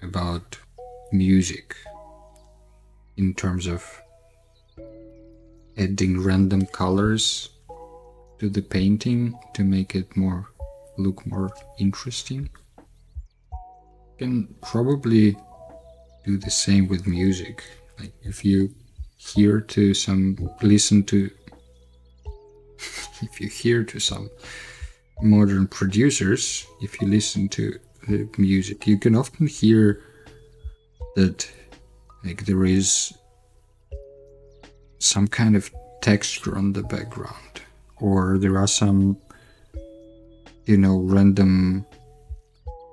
about music in terms of adding random colors to the painting to make it look more interesting. You can probably do the same with music. Like if you listen to if you hear to some modern producers, if you listen to the music, you can often hear that like there is some kind of texture on the background, or there are some random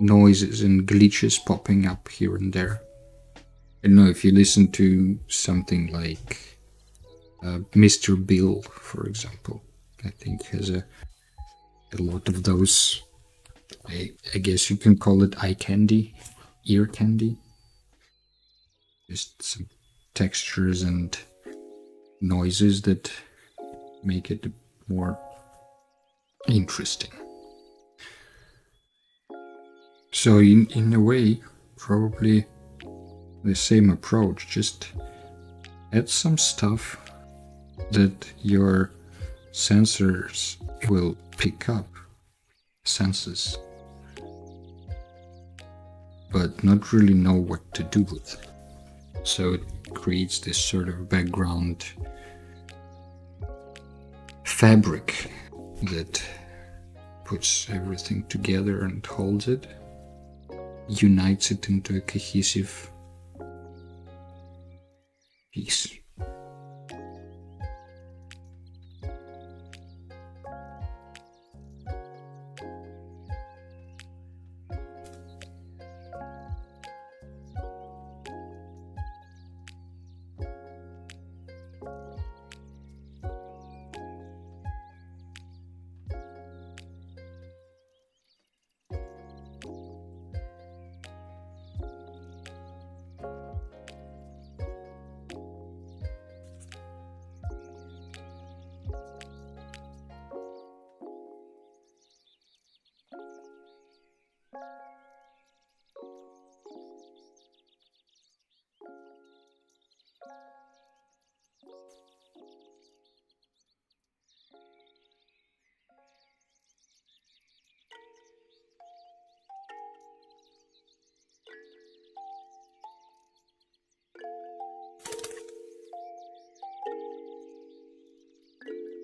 noises and glitches popping up here and there. I don't know, if you listen to something like Mr. Bill, for example, I think has a lot of those. I guess you can call it eye candy, ear candy. Just some textures and noises that make it more interesting. So in a way, probably the same approach, just add some stuff that your sensors will pick up, senses, but not really know what to do with. So it creates this sort of background fabric that puts everything together and holds it, unites it into a cohesive piece.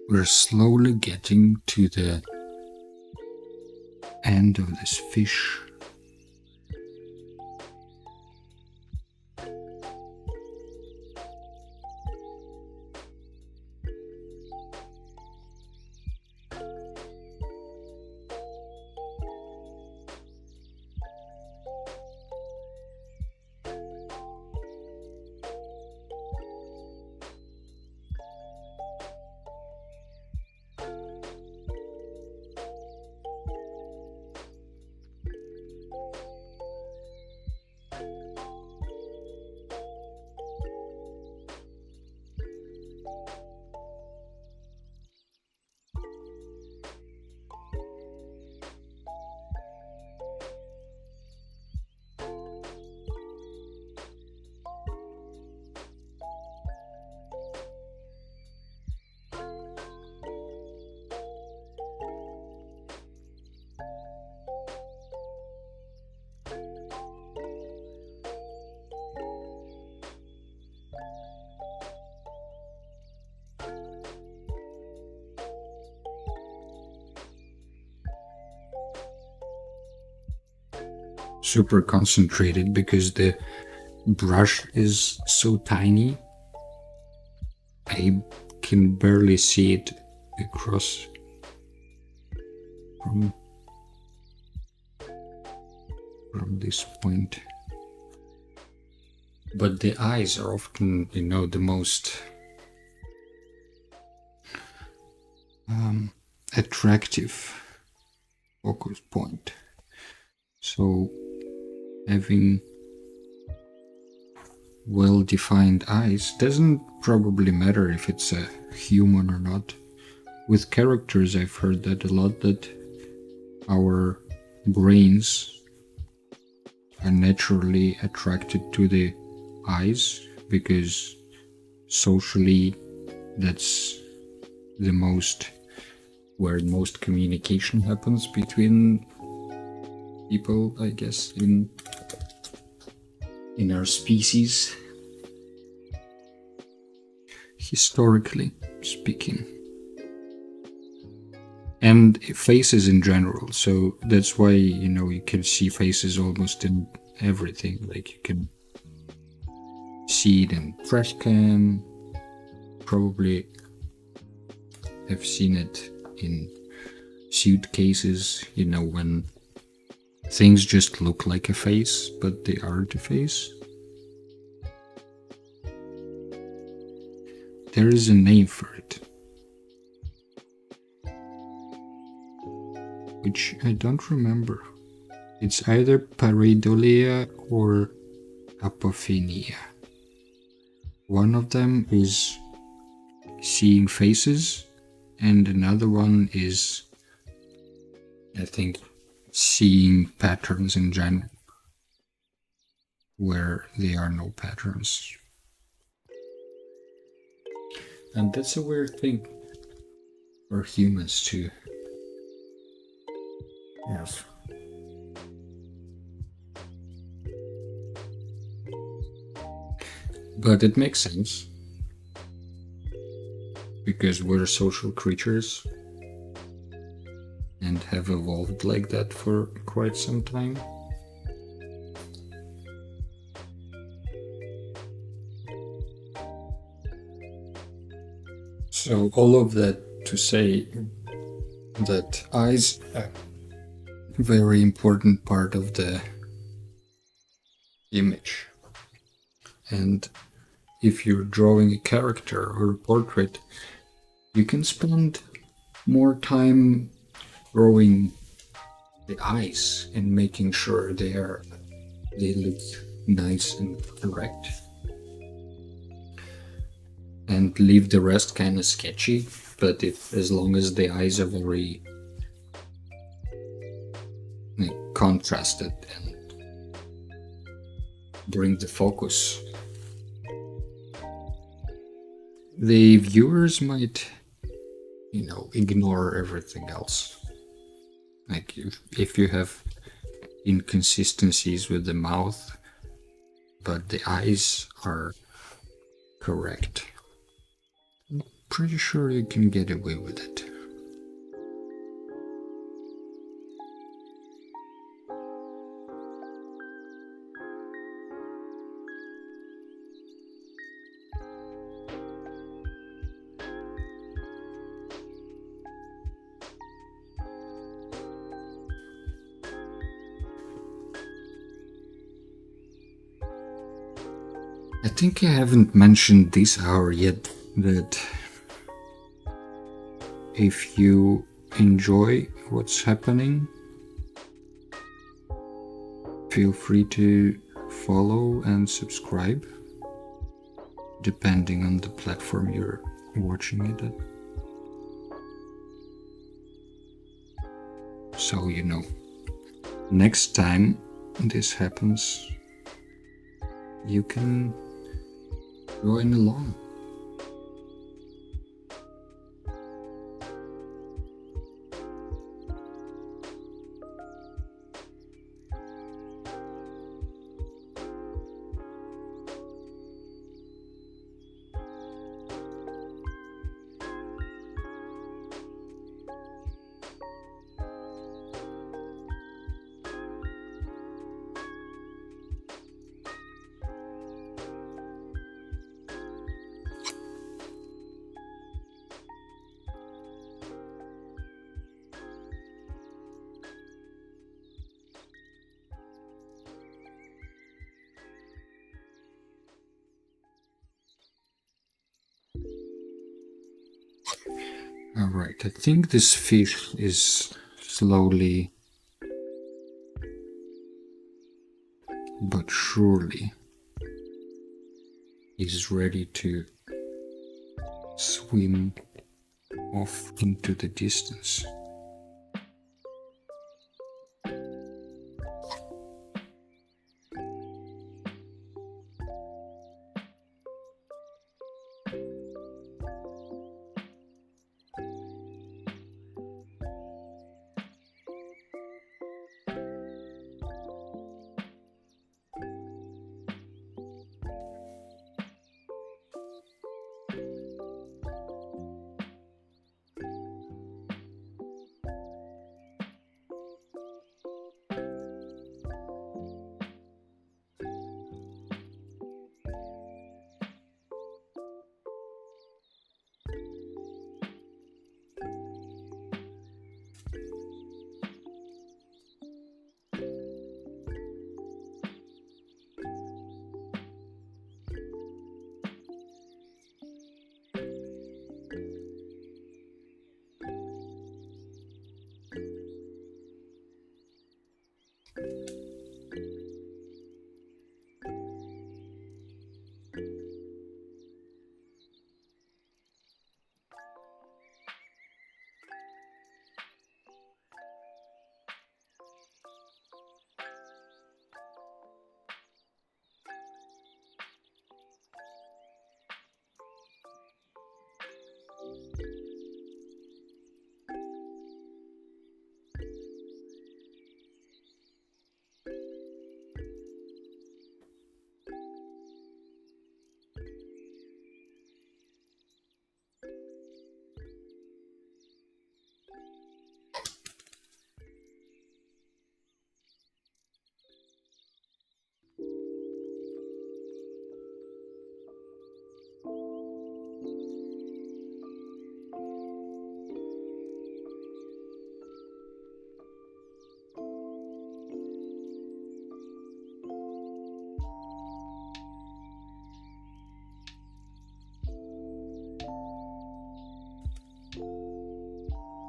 We're slowly getting to the end of this fish. Super concentrated because the brush is so tiny. I can barely see it across from this point. But the eyes are often, the most attractive focus point. So having well-defined eyes doesn't probably matter if it's a human or not. With characters, I've heard that a lot, that our brains are naturally attracted to the eyes, because socially that's the most where most communication happens between people, I guess, in our species, historically speaking, and faces in general. So that's why, you know, you can see faces almost in everything. Like you can see it in trash can, probably have seen it in suitcases, you know, when things just look like a face, but they aren't a face. There is a name for it, which I don't remember. It's either pareidolia or apophenia. One of them is seeing faces, and another one is, I think, seeing patterns in general, where there are no patterns. And that's a weird thing for humans to have. But it makes sense, because we're social creatures and have evolved like that for quite some time. So all of that to say that eyes are a very important part of the image. And if you're drawing a character or a portrait, you can spend more time drawing the eyes and making sure they look nice and correct, and leave the rest kind of sketchy. But as long as the eyes are very contrasted and bring the focus, the viewers might, you know, ignore everything else. Like if you have inconsistencies with the mouth, but the eyes are correct, I'm pretty sure you can get away with it. I think I haven't mentioned this hour yet, that if you enjoy what's happening, feel free to follow and subscribe, depending on the platform you're watching it at. So, you know, next time this happens, you can join along. Alright, I think this fish is slowly but surely is ready to swim off into the distance.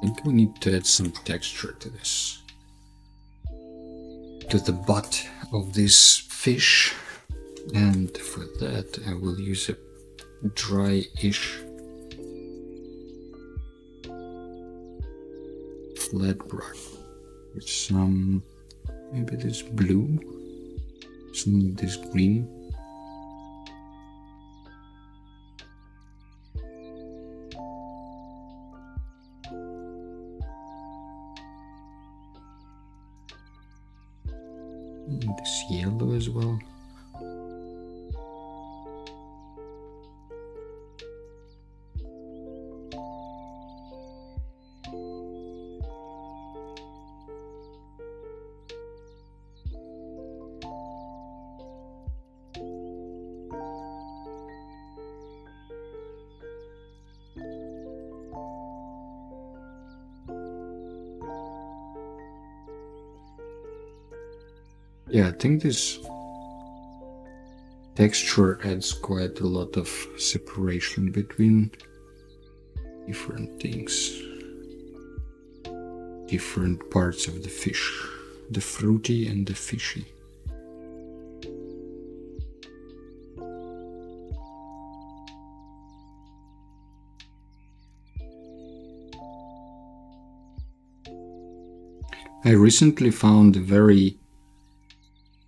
I think we need to add some texture to this. To the butt of this fish. And for that I will use a dry-ish flat brush with some, maybe this blue, some of this green. And this yellow as well. Yeah, I think this texture adds quite a lot of separation between different things, different parts of the fish, the fruity and the fishy. I recently found a very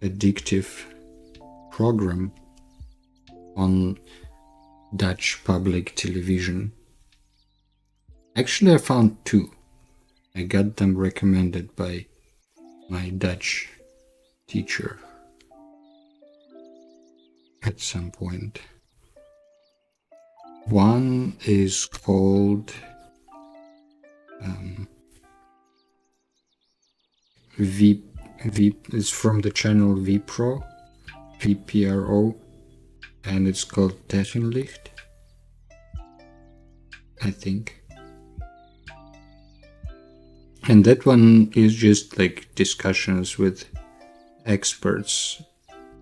addictive program on Dutch public television. Actually, I found two. I got them recommended by my Dutch teacher at some point. One is called is from the channel VPRO, VPRO, and it's called Tegenlicht, I think. And that one is just like discussions with experts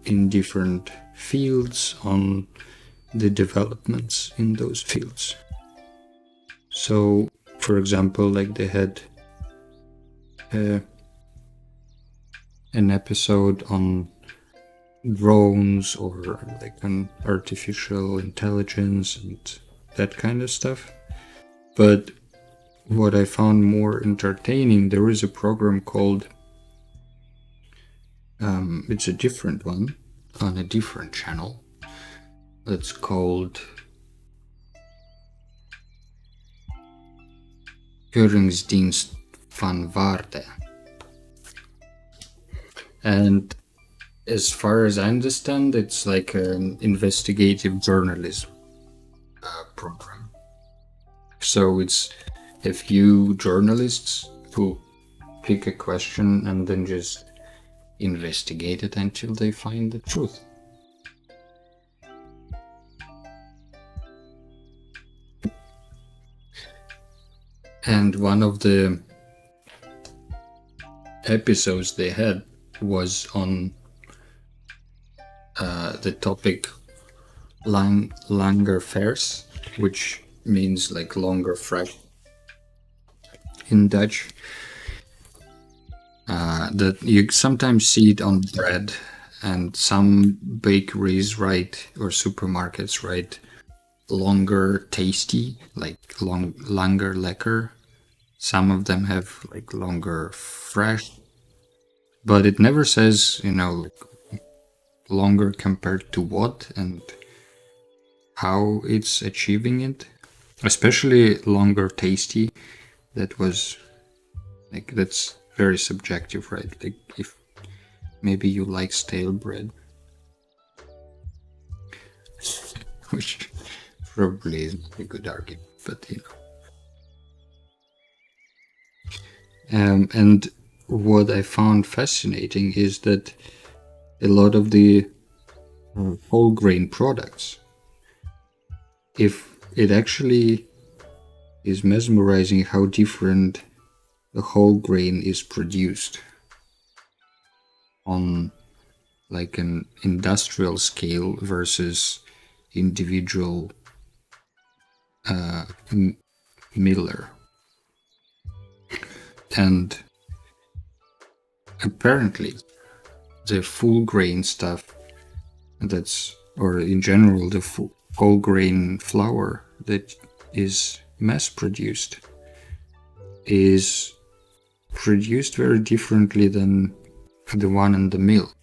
in different fields on the developments in those fields. So, for example, like they had an episode on drones or like an artificial intelligence and that kind of stuff. But what I found more entertaining, there is a program called, it's a different one on a different channel. It's called Keuringsdienst van Waarde. And as far as I understand, it's like an investigative journalism program. So it's a few journalists who pick a question and then just investigate it until they find the truth. And one of the episodes they had was on the topic langer vers, which means like longer fresh in Dutch. That you sometimes see it on bread, and some bakeries write, or supermarkets write, longer tasty, like langer lekker. Some of them have like longer fresh, but it never says, like longer compared to what and how it's achieving it. Especially longer tasty. That was like, that's very subjective, right? Like if maybe you like stale bread, which probably isn't a good argument, but and what I found fascinating is that a lot of the whole grain products, if it actually is mesmerizing how different the whole grain is produced on like an industrial scale versus individual miller. And apparently the full grain stuff or in general the whole grain flour that is mass produced is produced very differently than the one in the mill.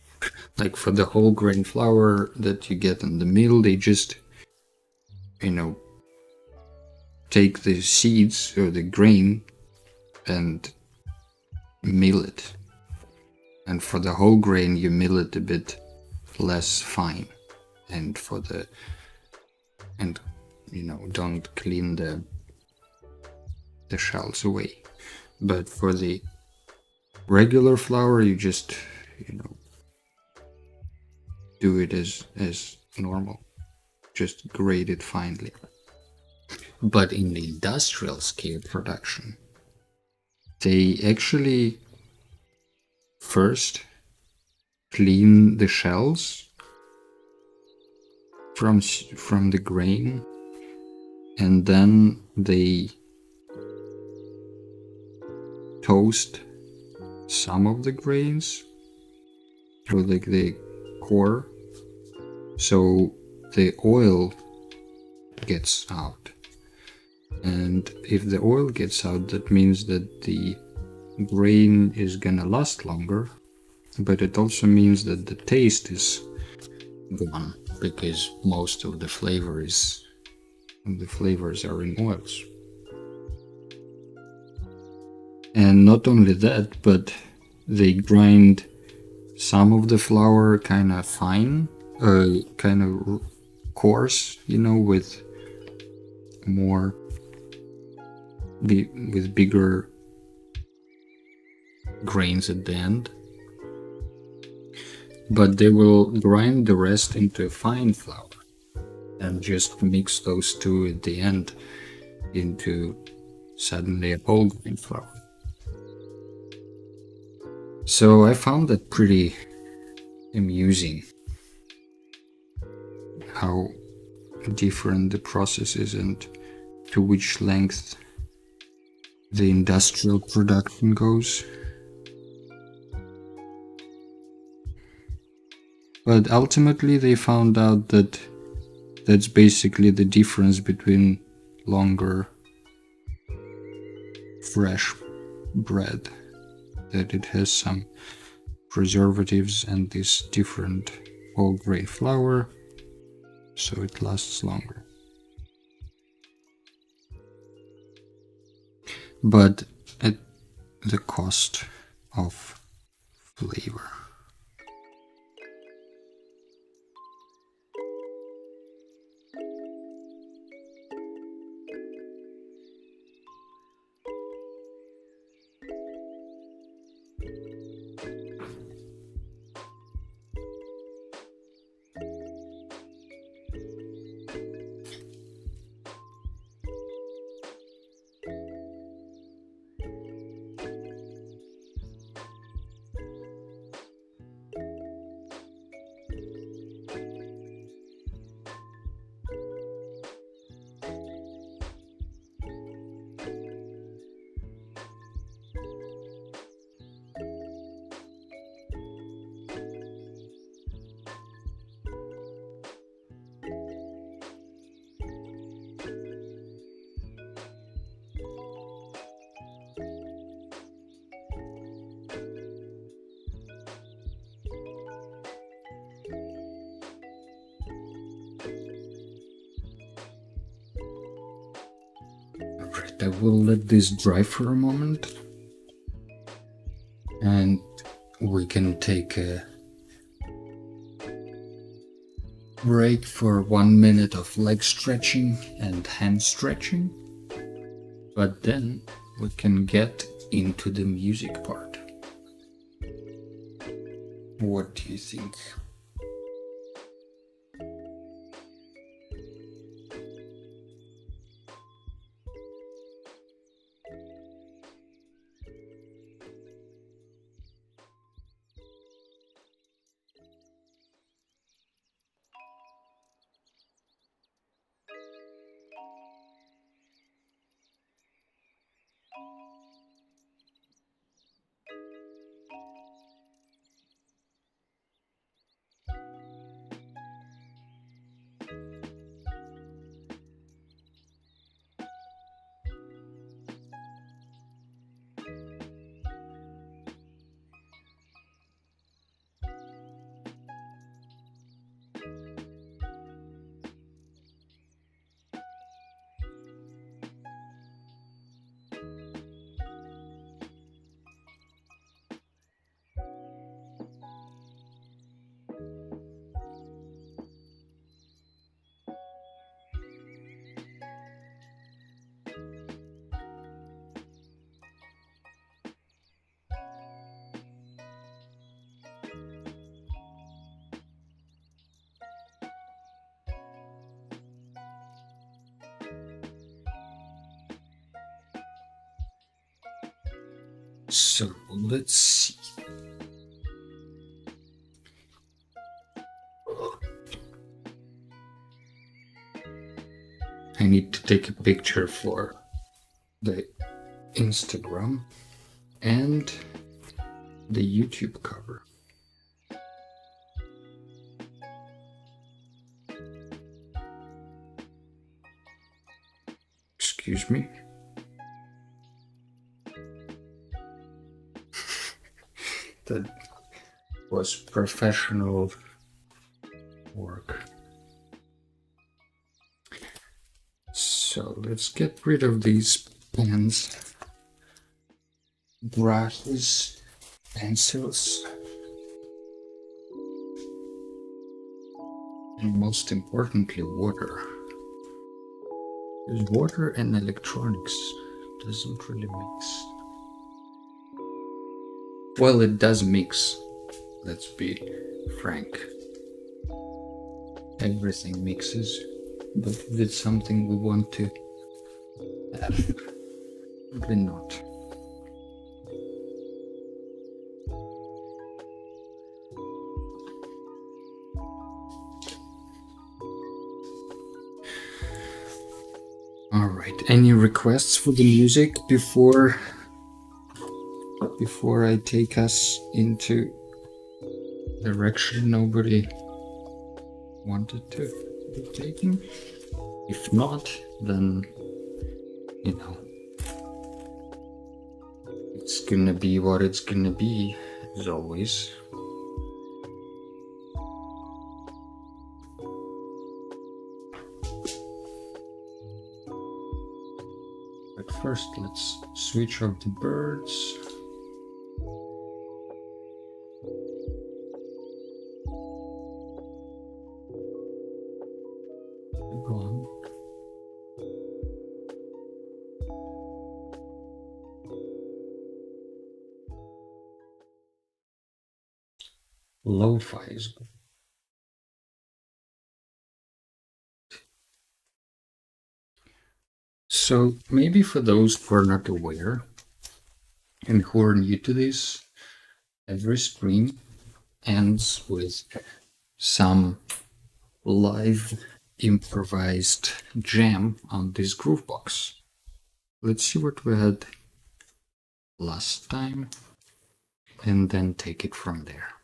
Like for the whole grain flour that you get in the mill, they just take the seeds or the grain and mill it. And for the whole grain, you mill it a bit less fine, and don't clean the shells away. But for the regular flour, you just do it as normal, just grate it finely. But in the industrial scale production, they actually first clean the shells from the grain, and then they toast some of the grains, or like the core, so the oil gets out. And if the oil gets out, that means that the grain is gonna last longer, but it also means that the taste is gone, because most of the flavors are in oils. And not only that, but they grind some of the flour kind of fine, kind of coarse, with more with bigger grains at the end. But they will grind the rest into a fine flour and just mix those two at the end into suddenly a whole grain flour. So I found that pretty amusing, how different the process is and to which length the industrial production goes. But ultimately they found out that that's basically the difference between longer fresh bread, that it has some preservatives and this different whole grain flour, so it lasts longer. But at the cost of flavor. Alright, I will let this dry for a moment. And we can take a break for 1 minute of leg stretching and hand stretching. But then we can get into the music part. What do you think? So let's see. I need to take a picture for the Instagram and the YouTube cover. Excuse me. That was professional work. So let's get rid of these pens, brushes, pencils, and most importantly, water. Because water and electronics doesn't really mix. Well, it does mix, let's be frank. Everything mixes, but if it's something we want to have, probably not. Alright, any requests for the music before I take us into direction nobody wanted to be taken? If not, then, you know, it's gonna be what it's gonna be, as always. But first, let's switch off the birds. Lo-fi is good. So maybe for those who are not aware and who are new to this, every stream ends with some live improvised jam on this groovebox. Let's see what we had last time and then take it from there.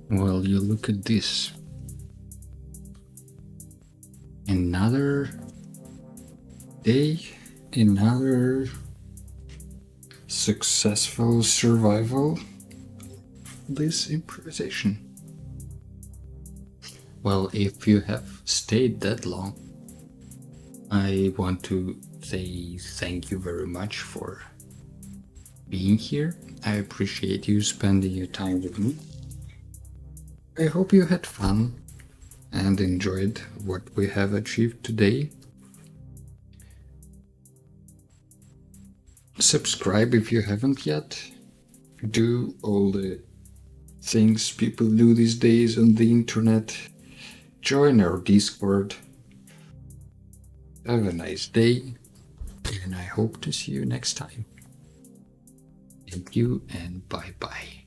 Well, you look at this. Another day, another successful survival. This improvisation. Well, if you have stayed that long, I want to say thank you very much for being here. I appreciate you spending your time with me. I hope you had fun and enjoyed what we have achieved today. Subscribe if you haven't yet. Do all the things people do these days on the internet. Join our Discord. Have a nice day, and I hope to see you next time. Thank you, and bye-bye.